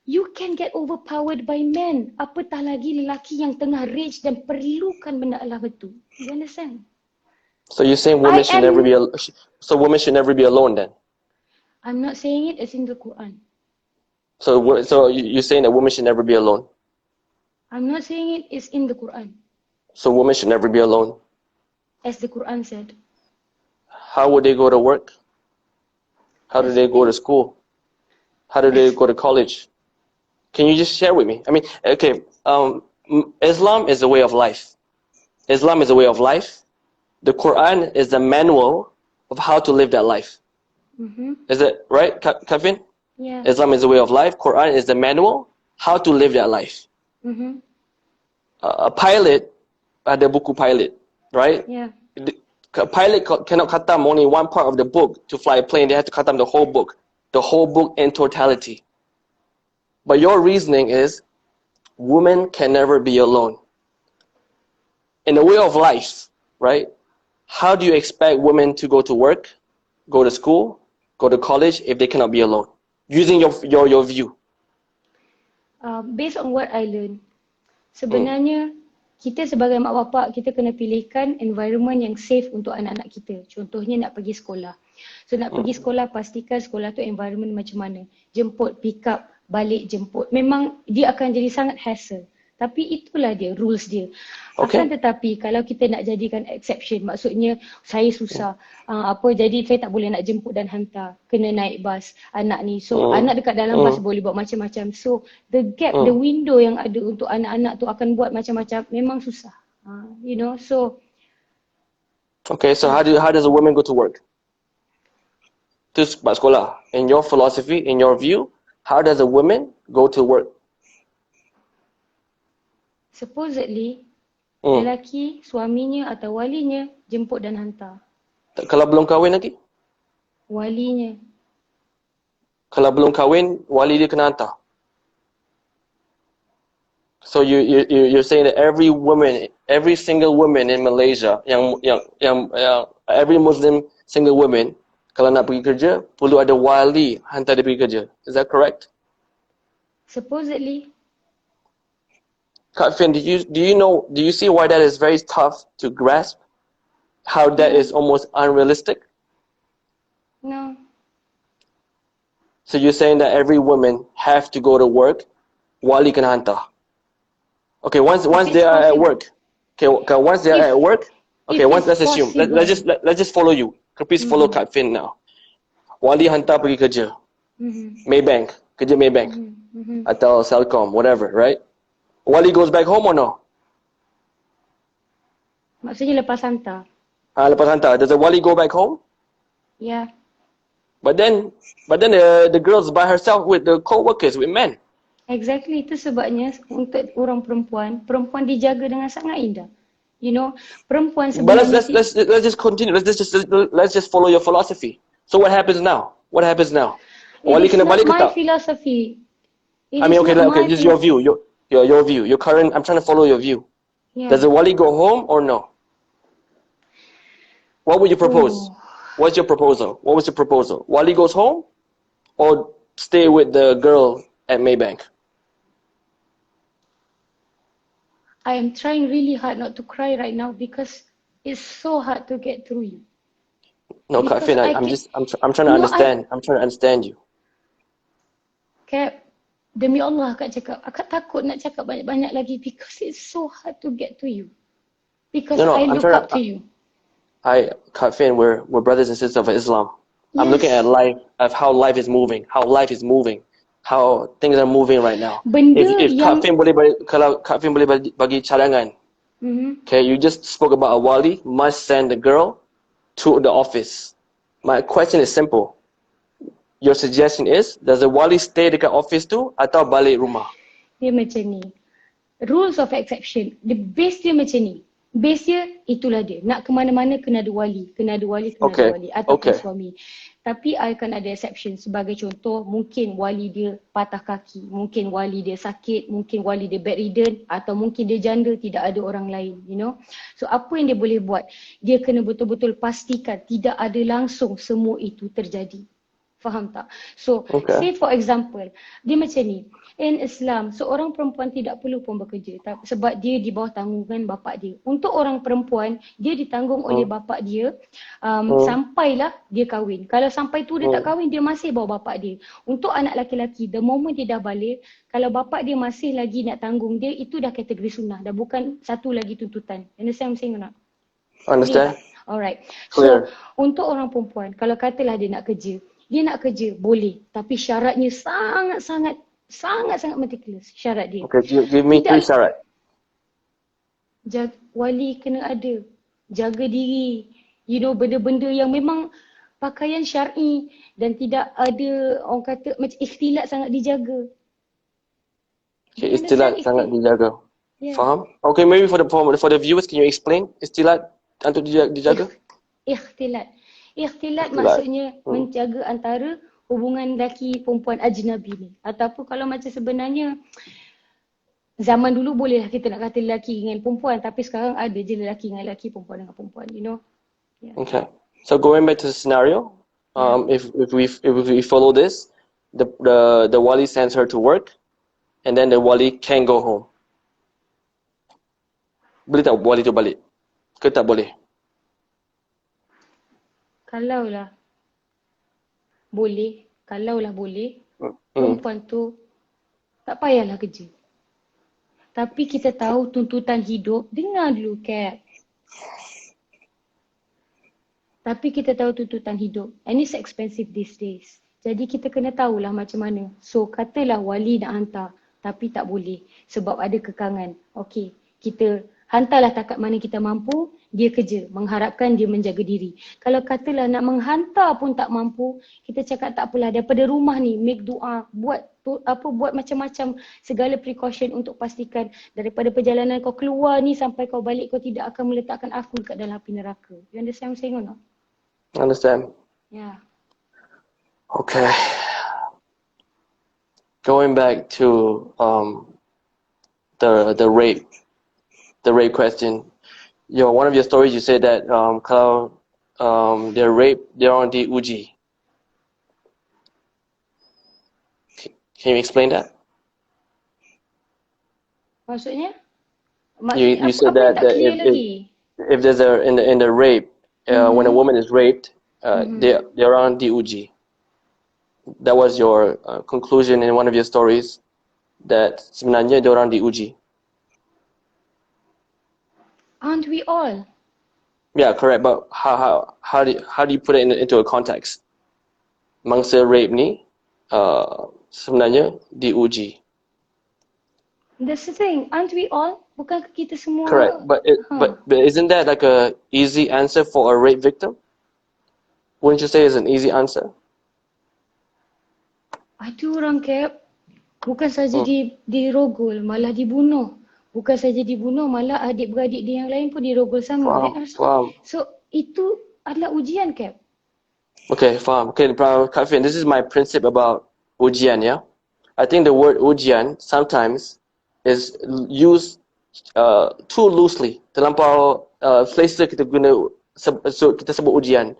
S2: you can get overpowered by men, apatah lagi lelaki yang tengah rage dan perlukan benda Allah itu. You understand?
S1: So you're saying women should never be alone then?
S2: I'm not saying it as in the Quran.
S1: So you're saying that women should never be alone?
S2: I'm not saying it is in the Quran.
S1: So women should never be alone?
S2: As the Quran said.
S1: How would they go to work? How do they go to school? How do they go to college? Can you just share with me? I mean, okay, Islam is a way of life. Islam is a way of life. The Quran is the manual of how to live that life. Is it right, Kevin?
S2: Yeah.
S1: Islam is a way of life. Quran is the manual how to live that life. A pilot ada buku pilot, right?
S2: Yeah.
S1: A pilot cannot khatam only one part of the book to fly a plane. They have to khatam the whole book in totality. But your reasoning is women can never be alone. In the way of life, right? How do you expect women to go to work, go to school, go to college if they cannot be alone? Using your view.
S2: Based on what I learned, sebenarnya kita sebagai mak bapak, kita kena pilihkan environment yang safe untuk anak-anak kita. Contohnya nak pergi sekolah. So nak pergi sekolah, pastikan sekolah tu environment macam mana. Jemput, pick up, balik jemput. Memang dia akan jadi sangat hassle. Tapi itulah dia, rules dia. Akan tetapi kalau kita nak jadikan exception, maksudnya saya susah, jadi saya tak boleh nak jemput dan hantar, kena naik bas anak ni. So anak dekat dalam bas boleh buat macam-macam. So the gap, the window yang ada untuk anak-anak tu akan buat macam-macam, memang susah. You know, so.
S1: Okay, so how does a woman go to work? To sekolah. In your philosophy, in your view, how does a woman go to work?
S2: Supposedly,
S1: Hmm.
S2: lelaki, suaminya atau walinya jemput dan hantar.
S1: Kalau belum kahwin lagi?
S2: Walinya.
S1: Kalau belum kahwin, wali dia kena hantar. So you're saying that every single woman in Malaysia, yang every Muslim single woman, kalau nak pergi kerja, perlu ada wali hantar dia pergi kerja. Is that correct?
S2: Supposedly.
S1: Kak Fin, do you see why that is very tough to grasp? How that is almost unrealistic?
S2: No.
S1: So you're saying that every woman have to go to work, wali kena hantar. Okay, once they are at work. Okay, once they are at work. Okay, let's assume. Let's just follow you. Caprice follow Kak Fin now. Wali hantar pergi kerja. Maybank, kerja Maybank. Atau Celcom, whatever, right? Wali goes back home or no?
S2: Maksudnya lepas hantar.
S1: Lepas hantar, does the wali go back home?
S2: Yeah.
S1: But then the girl's by herself with the co-workers, with men.
S2: Exactly, itu sebabnya untuk orang perempuan dijaga dengan sangat indah. You know, perempuan
S1: But
S2: sebenarnya...
S1: let's just continue. Let's just follow your philosophy. So what happens now? What happens now? Wali kena balik ke tak?
S2: It is not my philosophy.
S1: Okay. This is your view. Your view. Your current. I'm trying to follow your view.
S2: Yeah.
S1: Does the wali go home or no? What would you propose? What's your proposal? What was your proposal? Wali goes home, or stay with the girl at Maybank?
S2: I am trying really hard not to cry right now because it's so hard to get through you.
S1: No, Kak Fin, I'm trying to understand. I'm trying to understand you.
S2: Cap, demi Allah akak cakap, akak takut nak cakap banyak-banyak lagi because it's so hard to get to you. Because I look up to you.
S1: Kak Fin, we're brothers and sisters of Islam. Yes. I'm looking at life, of how life is moving, how things are moving right now. Kalau Kak Fin boleh bagi cadangan, okay, you just spoke about a wali must send the girl to the office. My question is simple. Your suggestion is, does the wali stay dekat office tu atau balik rumah?
S2: Dia macam ni. Rules of exception. The base dia macam ni. Base dia itulah dia. Nak ke mana-mana kena ada wali. Kena ada wali ataupun suami. Tapi akan ada exception. Sebagai contoh, mungkin wali dia patah kaki, mungkin wali dia sakit, mungkin wali dia bedridden, atau mungkin dia janda, tidak ada orang lain, you know. So apa yang dia boleh buat? Dia kena betul-betul pastikan tidak ada langsung semua itu terjadi. Faham tak? So, say for example, dia macam ni. In Islam, seorang perempuan tidak perlu pun bekerja sebab dia di bawah tanggungan bapa dia. Untuk orang perempuan, dia ditanggung oleh bapa dia sampailah dia kahwin. Kalau sampai tu dia tak kahwin, dia masih bawa bapa dia. Untuk anak lelaki-lelaki, the moment dia dah balik, kalau bapa dia masih lagi nak tanggung dia, itu dah kategori sunnah. Dah bukan satu lagi tuntutan. Understand what I'm saying or not?
S1: Understand.
S2: Alright. So, untuk orang perempuan, kalau katalah dia nak kerja, boleh. Tapi syaratnya sangat-sangat meticulous syarat dia.
S1: Okay, give me 3 syarat.
S2: Wali kena ada. Jaga diri. You know, benda-benda yang memang pakaian syar'i dan tidak ada, orang kata, macam ikhtilat sangat dijaga.
S1: Okay, ikhtilat sangat dijaga. Yeah. Faham? Okay, maybe for the viewers, can you explain ikhtilat untuk dijaga?
S2: Ikhtilat maksudnya menjaga antara hubungan lelaki perempuan ajnabi ni. Ataupun kalau macam sebenarnya zaman dulu bolehlah kita nak kata lelaki dengan perempuan, tapi sekarang ada je lelaki dengan lelaki, perempuan dengan perempuan, you know. Yeah.
S1: Okay. So going back to the scenario, if we follow this, the wali sends her to work and then the wali can go home. Boleh tak wali tu balik? Ke tak boleh?
S2: Kalaulah boleh, perempuan tu tak payahlah kerja. Tapi kita tahu tuntutan hidup, dengar dulu Cap. Tapi kita tahu tuntutan hidup, and it's expensive these days. Jadi kita kena tahulah macam mana. So katalah wali nak hantar, tapi tak boleh sebab ada kekangan. Okay, kita Hantarlah takat mana kita mampu, dia kerja. Mengharapkan dia menjaga diri. Kalau katalah nak menghantar pun tak mampu, kita cakap tak apalah. Daripada rumah ni, make doa. Buat macam-macam segala precaution untuk pastikan daripada perjalanan kau keluar ni sampai kau balik, kau tidak akan meletakkan aku kat dalam api neraka. You understand what I'm saying or not?
S1: I understand.
S2: Yeah.
S1: Okay. Going back to the rape question. One of your stories you said that kalau they're raped, they're on diuji. Can you explain that?
S2: Maksudnya?
S1: You said that if there's in the rape, when a woman is raped, they're on diuji. That was your conclusion in one of your stories, that sebenarnya dia orang diuji.
S2: Aren't we all?
S1: Yeah, correct. But how do you put it into a context? Mangsa rape ni sebenarnya diuji.
S2: That's the thing. Aren't we all? Bukankah kita semua?
S1: Correct. But isn't that like a easy answer for a rape victim? Wouldn't you say it's an easy answer?
S2: Ada orang bukan saja dirogol, malah dibunuh. Bukan saja dibunuh, malah adik-beradik dia yang lain pun dirogol sama.
S1: Faham.
S2: So, itu adalah ujian, Cap.
S1: Okay, faham. Okay, Kak Fin, this is my principle about ujian, yeah? I think the word ujian sometimes is used too loosely. Terlampau selesa kita guna, kita sebut ujian.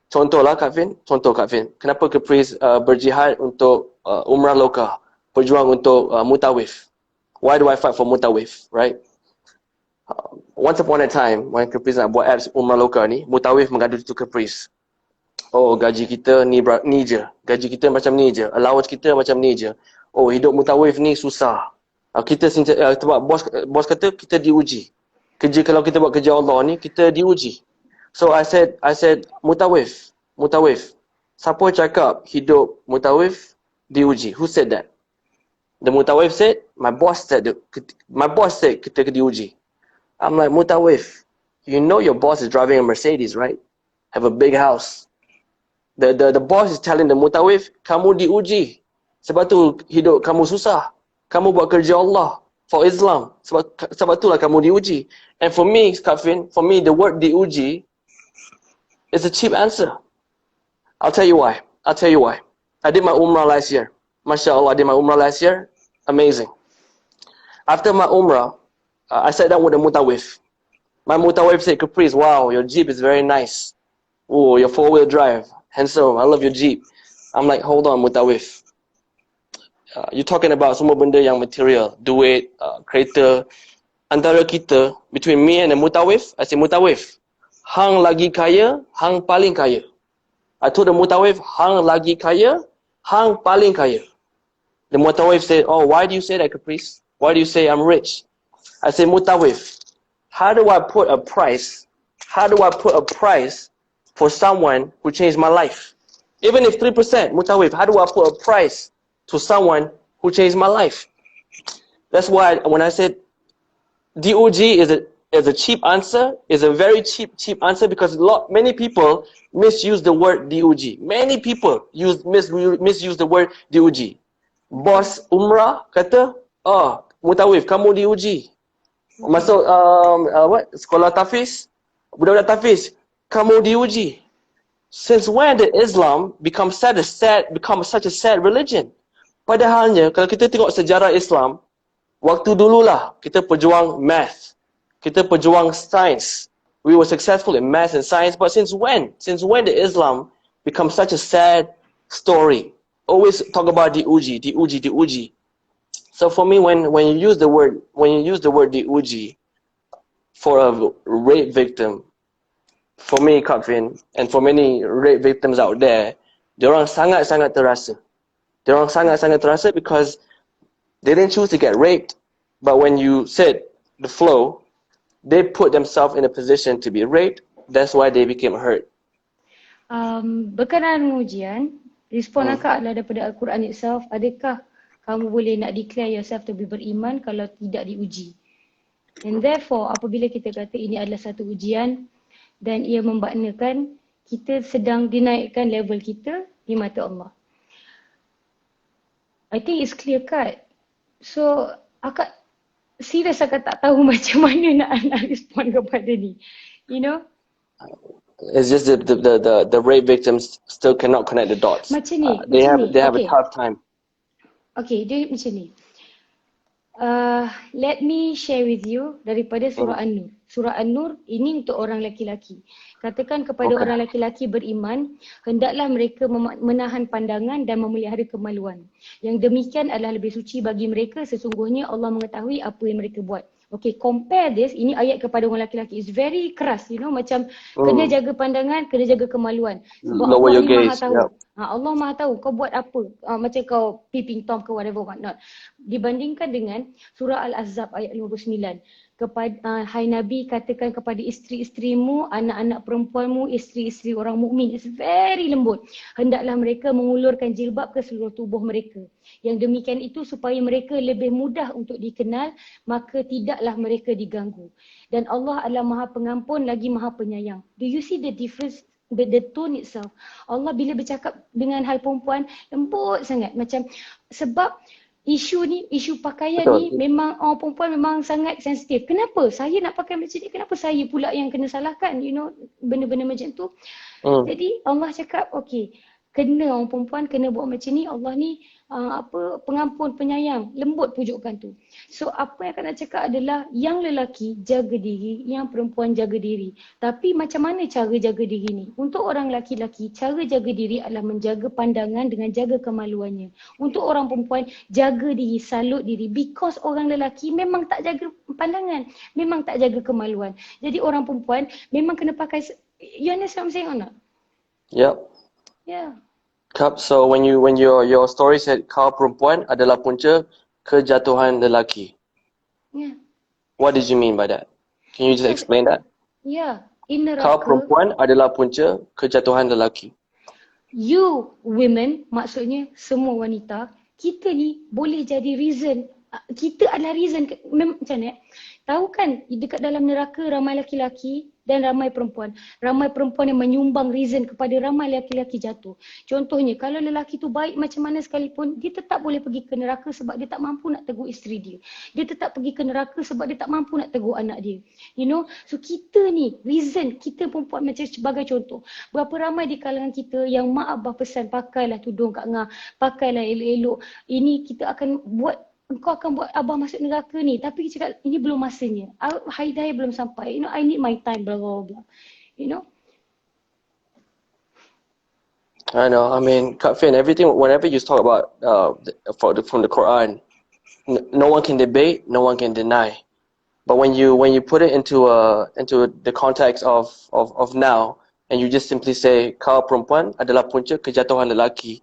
S1: Contoh Kak Fin. Kenapa Caprice berjihad untuk umrah lokah, berjuang untuk mutawif? Why do I fight for mutawif, right? Once upon a time, when Caprice nak buat apps umrah lokah ni, mutawif mengadu tu Caprice. Oh, gaji kita ni je. Gaji kita macam ni je. Allowance kita macam ni je. Oh, hidup mutawif ni susah. Kita sebab bos kata kita diuji. Kalau kita buat kerja Allah ni, kita diuji. So I said mutawif. Siapa cakap hidup mutawif diuji? Who said that? The mutawif said, my boss said kita diuji. I'm like, mutawif, you know your boss is driving a Mercedes, right? Have a big house. The boss is telling the mutawif, kamu diuji. Sebab tu hidup kamu susah. Kamu buat kerja Allah for Islam. Sebab itulah kamu diuji. And for me, Kafin, the word diuji is a cheap answer. I'll tell you why. I did my umrah last year. Masya Allah, I did my umrah last year. Amazing. After my umrah, I sat down with the mutawif. My mutawif said, Caprice, wow, your Jeep is very nice. Oh, your 4-wheel drive. Handsome, I love your Jeep. I'm like, hold on, mutawif. You're talking about semua benda yang material, duit, kereta. Antara kita, between me and the mutawif, I say, mutawif, hang lagi kaya, hang paling kaya. I told the mutawif, hang lagi kaya, hang paling kaya. The mutawif said, oh, why do you say that, Caprice? Why do you say I'm rich? I say, mutawif, how do I put a price for someone who changed my life? Even if 3%, mutawif, how do I put a price to someone who changed my life? That's why when I said DOG is a cheap answer, is a very cheap answer, because many people misuse the word DOG. Many people misuse the word DOG. Bos umrah kata, oh, mutawif, kamu diuji. Masuk sekolah tafiz, budak-budak tafiz, kamu diuji. Since when did Islam become such a sad religion? Padahalnya, kalau kita tengok sejarah Islam, waktu dululah kita perjuang math, kita perjuang science. We were successful in math and science, but since when? Since when did Islam become such a sad story? Always talk about diuji. So for me, when you use the word diuji for a rape victim, for me, Kafin, and for many rape victims out there, diorang sangat-sangat terasa. Diorang sangat-sangat terasa because they didn't choose to get raped, but when you said the flow, they put themselves in a position to be raped. That's why they became hurt.
S2: Berkenaan dengan ujian, respon akak adalah daripada Al-Quran itself. Adakah kamu boleh nak declare yourself to be beriman kalau tidak diuji? And therefore, apabila kita kata ini adalah satu ujian dan ia memaknakan kita sedang dinaikkan level kita di mata Allah. I think it's clear cut. So, akak serius akak tak tahu macam mana nak respond kepada ni. You know?
S1: It's just the rape victims still cannot connect the dots.
S2: Macam ni,
S1: They
S2: macam
S1: have
S2: ni.
S1: a tough time.
S2: Okay, dia macam ni. Let me share with you daripada surah An-Nur. Surah An-Nur ini untuk orang lelaki-lelaki. Katakan kepada orang lelaki-lelaki beriman, hendaklah mereka menahan pandangan dan memelihara kemaluan. Yang demikian adalah lebih suci bagi mereka, sesungguhnya Allah mengetahui apa yang mereka buat. Okay, compare this, ini ayat kepada orang lelaki-lelaki. It's very keras, you know, macam kena jaga pandangan, kena jaga kemaluan. Sebab
S1: Lower
S2: Allah
S1: your
S2: ni maha
S1: gaze,
S2: tahu.
S1: yeah.
S2: Allah maha tahu kau buat apa. Macam kau peeping Tom ke whatever whatnot. Dibandingkan dengan surah Al-Ahzab ayat 59. Hai Nabi, katakan kepada isteri-isterimu, anak-anak perempuanmu, isteri-isteri orang mukmin. It's very lembut. Hendaklah mereka mengulurkan jilbab ke seluruh tubuh mereka. Yang demikian itu supaya mereka lebih mudah untuk dikenal, maka tidaklah mereka diganggu. Dan Allah adalah maha pengampun lagi maha penyayang. Do you see the difference? The tone itself. Allah bila bercakap dengan hal perempuan, lembut sangat. Macam sebab isu ni, isu pakaian ni memang orang perempuan memang sangat sensitif. Kenapa saya nak pakai macam ni? Kenapa saya pula yang kena salahkan? You know, benda-benda macam tu. Jadi Allah cakap, okay, kena orang perempuan kena buat macam ni. Allah ni pengampun, penyayang, lembut pujukan tu. So apa yang akan nak cakap adalah yang lelaki jaga diri, yang perempuan jaga diri. Tapi macam mana cara jaga diri ni? Untuk orang lelaki-lelaki, cara jaga diri adalah menjaga pandangan dengan jaga kemaluannya. Untuk orang perempuan, jaga diri, salut diri. Because orang lelaki memang tak jaga pandangan, memang tak jaga kemaluan. Jadi orang perempuan memang kena pakai, you understand what I'm saying or not?
S1: Yep.
S2: Yeah.
S1: So when your story said kau perempuan adalah punca kejatuhan lelaki.
S2: Yeah.
S1: What did you mean by that? Can you just explain that?
S2: Yeah. In
S1: Kau
S2: neraka,
S1: perempuan adalah punca kejatuhan lelaki.
S2: you women, maksudnya semua wanita, kita ni boleh jadi reason. Kita adalah reason. Macam mana? Tahu kan dekat dalam neraka ramai lelaki-lelaki dan ramai perempuan. Ramai perempuan yang menyumbang reason kepada ramai lelaki-lelaki jatuh. Contohnya, kalau lelaki tu baik macam mana sekalipun, dia tetap boleh pergi ke neraka sebab dia tak mampu nak tegur isteri dia. Dia tetap pergi ke neraka sebab dia tak mampu nak tegur anak dia. You know, so kita ni, reason, kita perempuan macam sebagai contoh. Berapa ramai di kalangan kita yang mak abah pesan, pakailah tudung Kak Ngah, pakailah elok-elok. Ini kita akan buat, engkau akan buat abah masuk neraka ni. Tapi dia cakap, ini belum masanya. Hidayah belum sampai. You know, I need my time, blah, blah, blah. You know?
S1: I know. I mean, Kak Fin, everything, whenever you talk about from the Quran, no one can debate, no one can deny. But when you put it into the context of now, and you just simply say, kau perempuan adalah punca kejatuhan lelaki.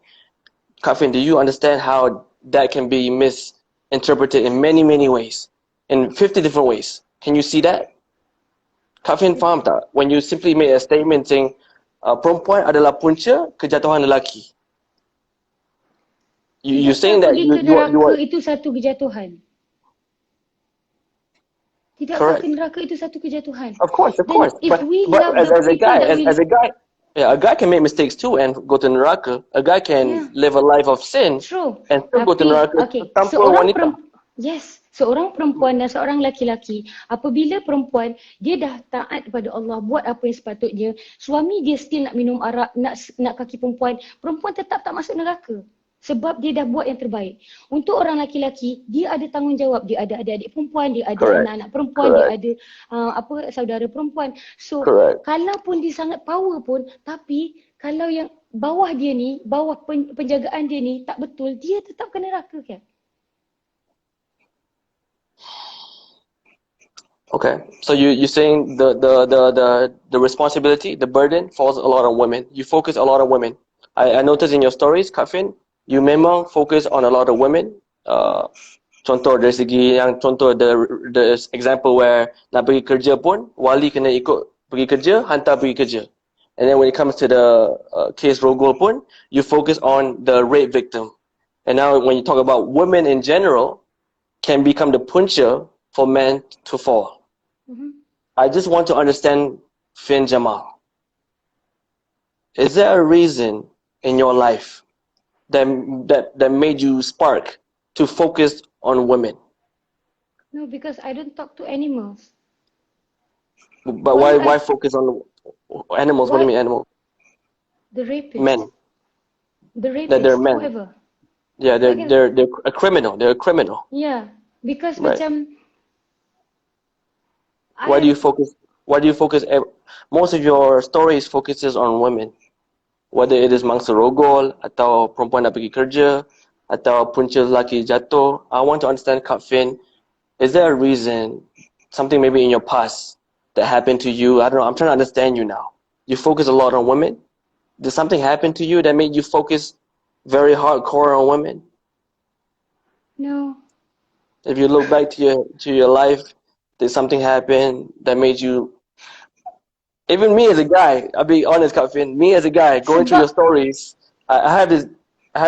S1: Kak Fin, do you understand how that can be misinterpreted in many, many ways? In 50 different ways. Can you see that? Kak Fin faham tak? When you simply made a statement saying, perempuan adalah punca kejatuhan lelaki. You're saying that
S2: you are... itu satu kejatuhan. Tidakkah ke neraka itu satu kejatuhan?
S1: Of course.
S2: If
S1: But as a guy, yeah, a guy can make mistakes too and go to neraka. A guy can live a life of sin and still go to neraka tanpa wanita.
S2: Yes. Seorang perempuan dan seorang lelaki-lelaki, apabila perempuan dia dah taat kepada Allah, buat apa yang sepatutnya, suami dia still nak minum arak, nak kaki perempuan, perempuan tetap tak masuk neraka. Sebab dia dah buat yang terbaik. Untuk orang lelaki-lelaki, dia ada tanggungjawab. Dia ada adik-adik perempuan, dia ada anak-anak perempuan, dia ada saudara perempuan. So, kalaupun dia sangat power pun, tapi kalau yang bawah dia ni, bawah penjagaan dia ni tak betul, dia tetap kena neraka kan?
S1: Okay, so you're saying the responsibility, the burden falls a lot on women. You focus a lot on women. I noticed in your stories, Kak Fin, you memang focus on a lot of women. Contoh dari segi yang the example where nak pergi kerja pun wali kena ikut pergi kerja, hantar pergi kerja. And then when it comes to the case rogol pun, you focus on the rape victim. And now when you talk about women in general can become the punca for men to fall. I just want to understand, Finn Jamal. Is there a reason in your life that made you spark to focus on women?
S2: No, because I don't talk to animals.
S1: But why focus on animals? What do you mean animals?
S2: The rapists.
S1: Men.
S2: The rapists,
S1: That they're men.
S2: whoever.
S1: Yeah, they're a criminal. They're a criminal.
S2: Yeah, because
S1: Right.
S2: macam
S1: Why do you focus? Why do you focus? Most of your stories focuses on women. Whether it is mangsa rogol atau perempuan nak pergi kerja atau punca lelaki jatuh. I want to understand, Kak Finn, is there a reason, something maybe in your past that happened to you? I don't know. I'm trying to understand you now. You focus a lot on women. Did something happen to you that made you focus very hardcore on women?
S2: No.
S1: If you look back to your life, did something happen that made you? Even me as a guy, I'll be honest, Kak Finn, me as a guy, going through your stories, I have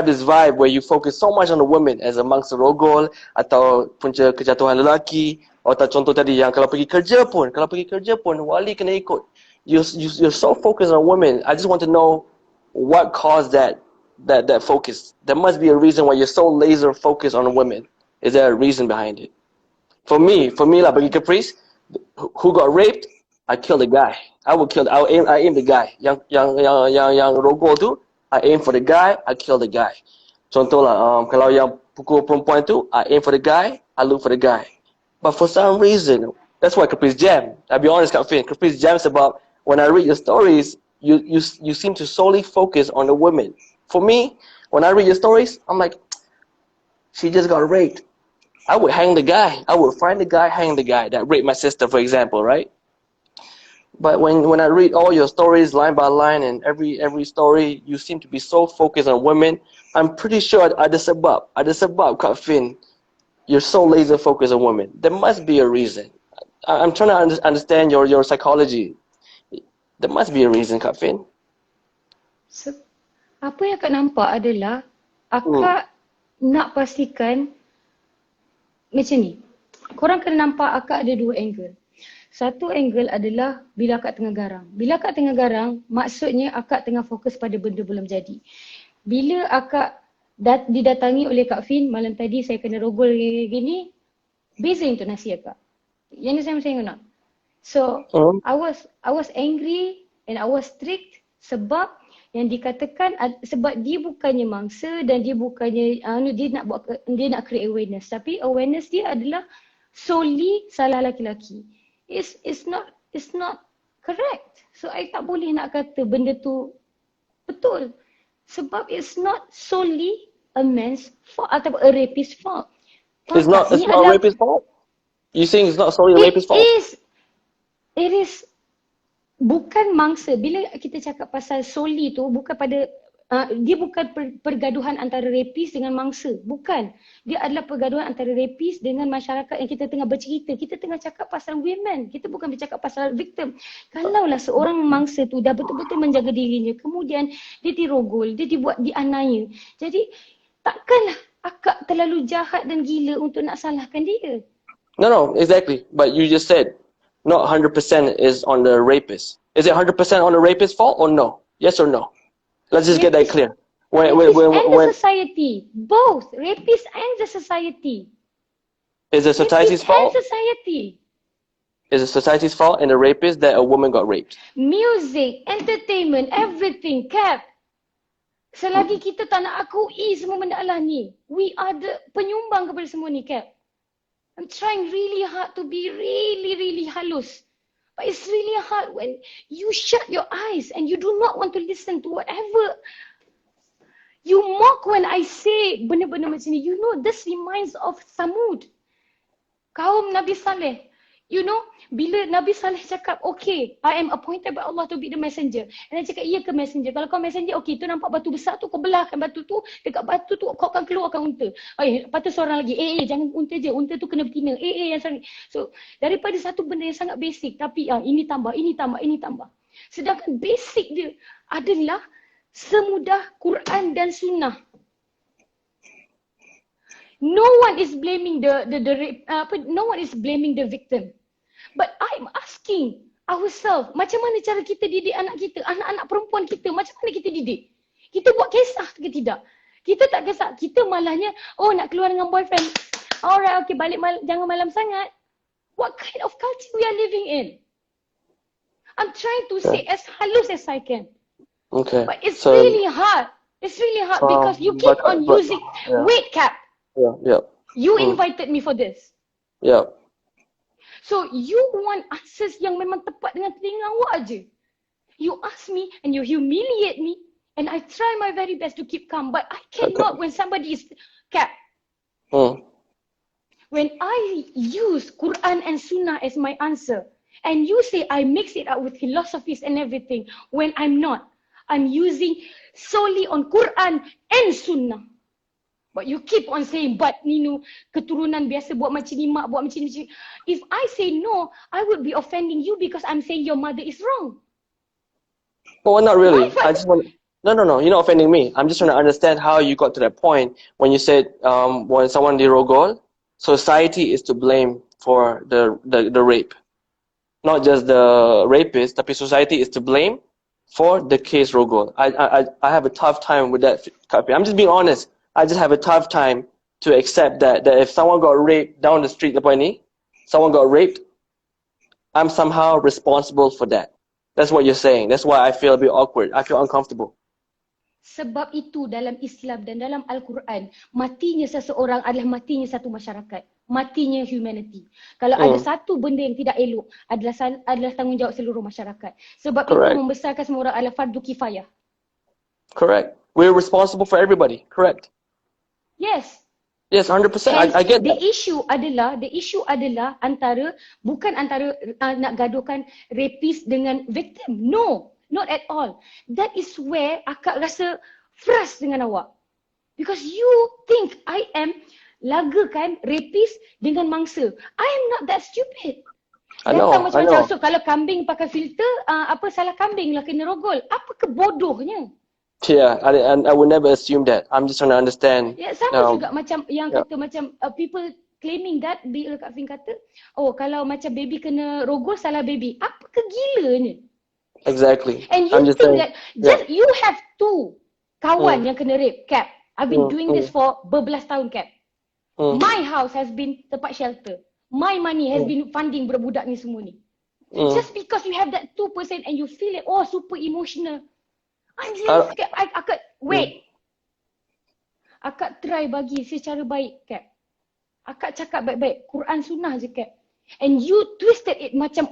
S1: this vibe where you focus so much on the women as a mangsa rogol atau punca kejatuhan lelaki, atau contoh tadi yang kalau pergi kerja pun wali kena ikut. You're so focused on women. I just want to know what caused that focus. There must be a reason why you're so laser focused on women. Is there a reason behind it? For me lah, bagi Caprice, who got raped, I kill the guy. I aim the guy. Yang rogol tu, I aim for the guy, I kill the guy. Contoh lah, kalau yang pukul perempuan tu, I aim for the guy, I look for the guy. But for some reason, that's why Caprice jam. I'll be honest, Kak Finn, Caprice jams about, when I read your stories, you seem to solely focus on the women. For me, when I read your stories, I'm like, she just got raped. I would hang the guy. I would find the guy, hang the guy that raped my sister, for example, right? But when I read all your stories line by line and every story, you seem to be so focused on women. I'm pretty sure ada sebab, Kak Finn, you're so laser focused on women. There must be a reason. I'm trying to understand your psychology. There must be a reason, Kak Finn.
S2: So, apa yang akak nampak adalah akak nak pastikan macam ni. Korang kena nampak akak ada dua angle. Satu angle adalah bila akak tengah garang. Bila akak tengah garang, maksudnya akak tengah fokus pada benda belum jadi. Bila akak didatangi oleh Kak Finn, malam tadi saya kena rogol gini, beza intonasi akak. You understand what I'm saying or not? So, I was angry and I was strict sebab yang dikatakan, sebab dia bukannya mangsa dan dia bukannya dia nak create awareness, tapi awareness dia adalah solely salah laki-laki. It's not correct. So I tak boleh nak kata benda tu betul sebab it's not solely a man's fault atau a rapist fault.
S1: It's not a rapist fault? You saying it's not solely a rapist fault?
S2: It is bukan mangsa. Bila kita cakap pasal solely tu bukan pada dia bukan pergaduhan antara rapist dengan mangsa. Bukan. Dia adalah pergaduhan antara rapist dengan masyarakat yang kita tengah bercerita. Kita tengah cakap pasal women. Kita bukan bercakap pasal victim. Kalaulah seorang mangsa tu dah betul-betul menjaga dirinya, kemudian dia dirogol, dia dibuat dianiaya. Jadi takkanlah akak terlalu jahat dan gila untuk nak salahkan dia.
S1: No, exactly. But you just said not 100% is on the rapist. Is it 100% on the rapist's fault or no? Yes or no? Let's just get that clear.
S2: The society, both rapist and the society.
S1: Is it society's fault?
S2: And society.
S1: Is it society's fault and the rapist that a woman got raped?
S2: Music, entertainment, everything, Cap. Selagi kita tak nak akui semua benda Allah ni, we are the penyumbang kepada semua ni, Cap. I'm trying really hard to be really halus. But it's really hard when you shut your eyes and you do not want to listen to whatever. You mock when I say benda-benda macam ni. You know, this reminds of Samud. Kaum Nabi Saleh. You know, bila Nabi Saleh cakap, okay, I am appointed by Allah to be the messenger. And dia cakap, iya ke messenger? Kalau kau messenger, okay, tu nampak batu besar tu, kau belahkan batu tu. Dekat batu tu, kau akan keluarkan unta. Lepas tu seorang lagi, jangan unta je. Unta tu kena betina. Yang sangat. So, daripada satu benda yang sangat basic, tapi ini tambah. Sedangkan basic dia adalah semudah Quran dan Sunnah. No one is blaming the rape, no one is blaming the victim. But I'm asking ourselves, macam mana cara kita didik anak kita, anak-anak perempuan kita, macam mana kita didik? Kita buat kisah ke tidak? Kita tak kisah, kita malahnya, oh nak keluar dengan boyfriend. Alright, okay, balik jangan malam sangat. What kind of culture we are living in? I'm trying to say as halus as I can.
S1: Okay.
S2: But it's really hard. It's really hard because you keep on using, wait Cap.
S1: Yeah.
S2: You invited me for this.
S1: Yeah.
S2: So you want answers yang memang tepat dengan telinga awak aja. You ask me and you humiliate me and I try my very best to keep calm, but I cannot when somebody is Cap. When I use Quran and Sunnah as my answer and you say I mix it up with philosophies and everything when I'm not. I'm using solely on Quran and Sunnah. But you keep on saying, but Nino, keturunan biasa buat macam ni, mak buat macam ni. If I say no, I would be offending you because I'm saying your mother is wrong.
S1: Well, not really. I just want. No. You're not offending me. I'm just trying to understand how you got to that point when you said when someone dirogol, society is to blame for the rape. Not just the rapist, tapi society is to blame for the case rogol. I have a tough time with that. I'm just being honest. I just have a tough time to accept that if someone got raped down the street, someone got raped, I'm somehow responsible for that. That's what you're saying. That's why I feel a bit awkward. I feel uncomfortable.
S2: Sebab itu dalam Islam dan dalam Al-Quran, matinya seseorang adalah matinya satu masyarakat. Matinya humanity. Kalau ada satu benda yang tidak elok, adalah tanggungjawab seluruh masyarakat. Sebab itu membesarkan semua orang adalah fardu kifayah.
S1: Correct. We're responsible for everybody. Correct.
S2: Yes.
S1: Yes, 100%. I get that.
S2: The issue adalah bukan antara nak gaduhkan rapist dengan victim. No, not at all. That is where akak rasa frust dengan awak. Because you think I am lagakan rapist dengan mangsa. I am not that stupid.
S1: I know.
S2: So kalau kambing pakai filter, salah kambing lah kena rogol. Apa kebodohnya?
S1: Yeah, I would never assume that. I'm just trying to understand.
S2: Ya, sama juga macam yang kata macam people claiming that bila Kak Fin kata, oh kalau macam baby kena rogol salah baby. Apa kegilanya?
S1: Exactly.
S2: And you think that just you have two kawan yang kena rape, Cap. I've been doing this for berbelas tahun, Cap. My house has been tempat shelter. My money has been funding budak-budak ni semua ni. Just because you have that 2% and you feel it, oh super emotional. I'm really scared. Akak, wait. Akak try bagi secara baik, Cap. Akak cakap baik-baik. Quran Sunnah je, Cap. And you twisted it macam,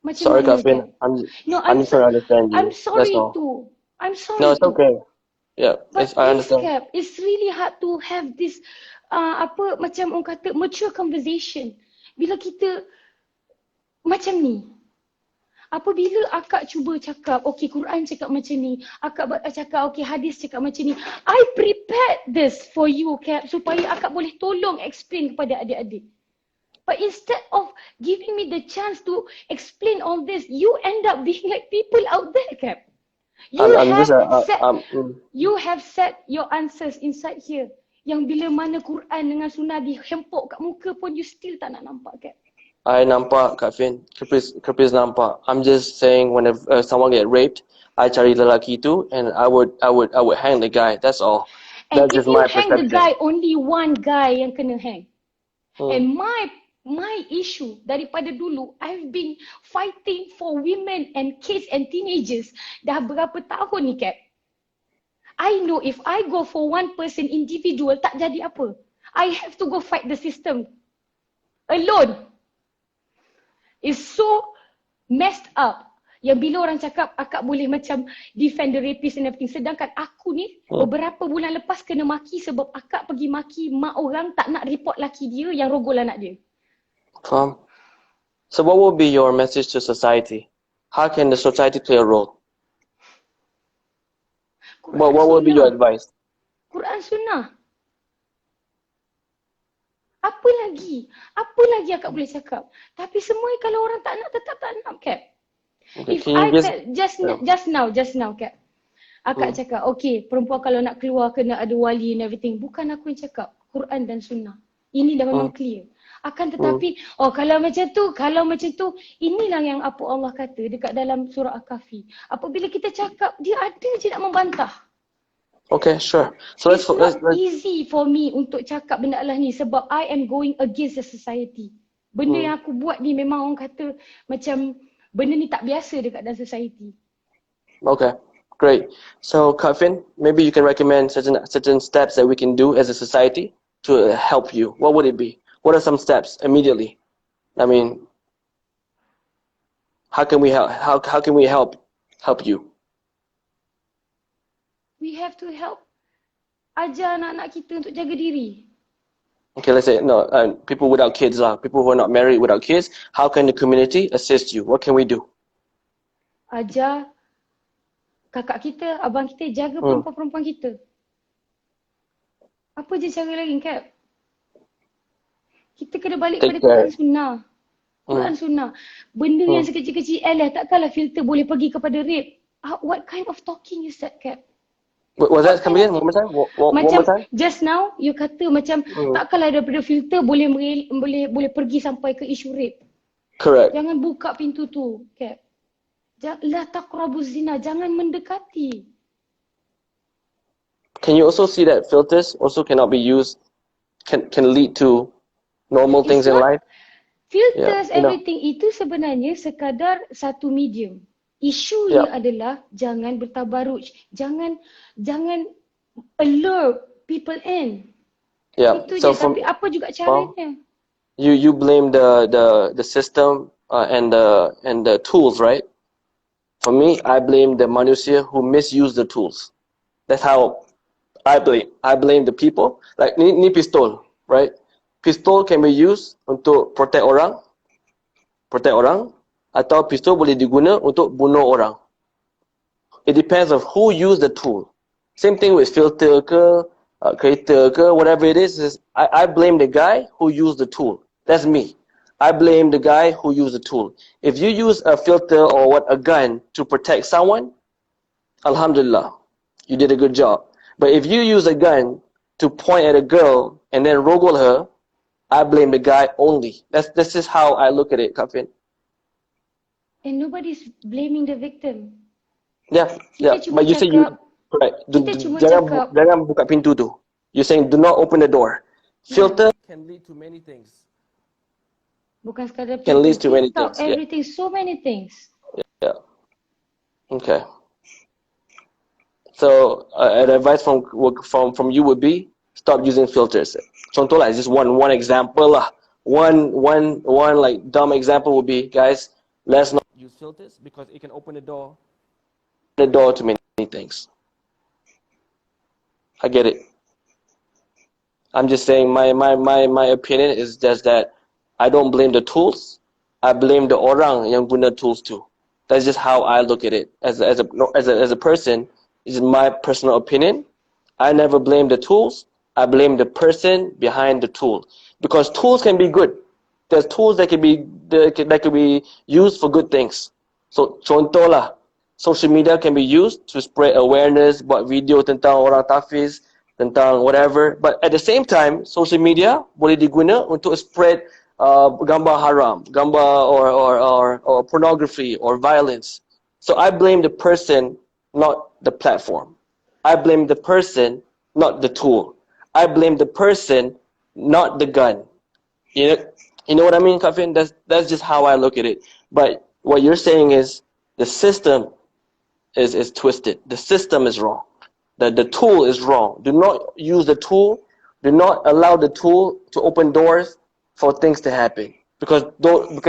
S2: macam
S1: sorry,
S2: mana,
S1: Kafin. I'm just trying to understand you.
S2: I'm sorry too. I'm sorry.
S1: No, it's okay. Yeah,
S2: but
S1: I understand.
S2: Cap, it's really hard to have this, macam orang kata, mature conversation. Bila kita macam ni. Apabila akak cuba cakap, okay Quran cakap macam ni, akak cakap, okay hadis cakap macam ni, I prepared this for you, Cap, supaya akak boleh tolong explain kepada adik-adik. But instead of giving me the chance to explain all this, you end up being like people out there, Cap. You have set your answers inside here. Yang bila mana Quran dengan Sunnah dihempuk kat muka pun you still tak nak nampak, Cap.
S1: I nampak, Kak Fin. Caprice nampak. I'm just saying when someone get raped, I cari lelaki tu and I would hang the guy. That's all.
S2: And
S1: that's
S2: if
S1: just
S2: you
S1: my
S2: hang
S1: perception.
S2: the guy, only one guy yang kena hang. And my issue daripada dulu, I've been fighting for women and kids and teenagers dah berapa tahun ni, Cap. I know if I go for one person individual, tak jadi apa. I have to go fight the system alone. It's so messed up. Yang bila orang cakap akak boleh macam defend the rapist and everything. Sedangkan aku ni beberapa bulan lepas kena maki sebab akak pergi maki mak orang tak nak report laki dia yang rogol anak dia.
S1: So what will be your message to society? How can the society play a role? What will be your advice?
S2: Quran Sunnah. Apa lagi? Apa lagi akak boleh cakap? Tapi semua kalau orang tak nak, tetap tak nak, Cap.
S1: Okay,
S2: If I felt just now, Cap. Akak cakap, okay, perempuan kalau nak keluar kena ada wali and everything. Bukan aku yang cakap, Quran dan Sunnah. Ini dah memang clear. Akan tetapi, kalau macam tu, inilah yang apa Allah kata dekat dalam surah Al-Kahfi. Apabila kita cakap, dia ada je nak membantah.
S1: Okay, sure. So
S2: it's not easy for me untuk cakap benda Allah ni sebab I am going against the society. Benda yang aku buat ni memang orang kata macam benda ni tak biasa dekat dalam society.
S1: Okay, great. So Kafin, maybe you can recommend certain steps that we can do as a society to help you. What would it be? What are some steps immediately? I mean, how can we help? How can we help you?
S2: We have to help ajar anak-anak kita untuk jaga diri.
S1: Okay, let's say no, people without kids, people who are not married without kids. How can the community assist you? What can we do?
S2: Ajar kakak kita, abang kita jaga perempuan-perempuan kita. Apa je cara lain, Kap? Kita kena balik pada Quran Sunnah. Quran Sunnah. Benda yang sekecil-kecil, takkanlah filter boleh pergi kepada rape. What kind of talking is that, Kap?
S1: Was that come again? One more time? One more time?
S2: Just now, you kata macam takkanlah daripada filter boleh pergi sampai ke isu rape.
S1: Correct.
S2: Jangan buka pintu tu, Kap. La taqrabuz zina, jangan mendekati.
S1: Can you also see that filters also cannot be used, can lead to normal things in life?
S2: Filters, everything itu sebenarnya sekadar satu medium. Isunya adalah jangan bertabaruj, jangan allure people in. Itu je, tapi apa juga caranya?
S1: You blame the system and the tools, right? For me, I blame the manusia who misuse the tools. That's how I blame. I blame the people. Like ni pistol, right? Pistol can be used untuk protect orang, atau pistol boleh diguna untuk bunuh orang. It depends of who use the tool. Same thing with filter ke, kereta ke, whatever it is I blame the guy who used the tool. That's me. I blame the guy who used the tool. If you use a filter or a gun to protect someone, alhamdulillah, you did a good job. But if you use a gun to point at a girl and then rogol her, I blame the guy only. That's just how I look at it, Kafin.
S2: And nobody's blaming the victim.
S1: Yeah. But you say you correct. Jangan buka pintu tu. You're saying do not open the door. Filter can lead to many things.
S2: Bukan sekadar
S1: can lead to many things.
S2: Everything, so many things.
S1: Yeah. Okay. So an advice from you would be stop using filters. Contoh lah, just one example lah. One like dumb example would be, guys, let's not use filters because it can open the door to many things. I get it. I'm just saying my opinion is just that I don't blame the tools. I blame the orang yang guna tools too. That's just how I look at it. As a person, this is my personal opinion. I never blame the tools. I blame the person behind the tool. Because tools can be good. There's tools that can be used for good things. So contoh lah, social media can be used to spread awareness, buat video tentang orang tafiz, tentang whatever. But at the same time, social media boleh diguna untuk spread gambar haram, gambar or pornography or violence. So I blame the person, not the platform. I blame the person, not the tool. I blame the person, not the gun. You know what I mean, Kafin? That's just how I look at it. But what you're saying is the system is twisted. The system is wrong. The tool is wrong. Do not use the tool. Do not allow the tool to open doors for things to happen. Because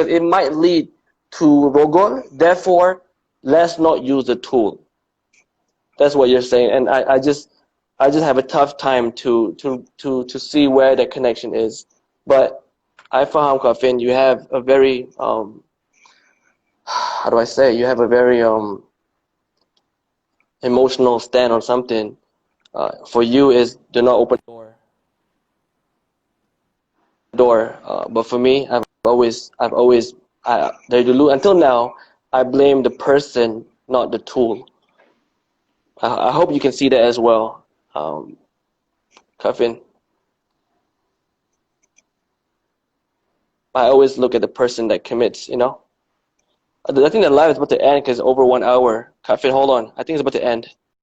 S1: it might lead to rogol. Therefore, let's not use the tool. That's what you're saying. And I just have a tough time to see where the connection is. But I faham, Kafin, you have a very how do I say? You have a very emotional stand on something. For you is do not open the door. But for me, I've always until now I blame the person, not the tool. I hope you can see that as well. Kevin. I always look at the person that commits, you know. I think the live is about to end because it's over 1 hour. Kevin, hold on. I think it's about to end.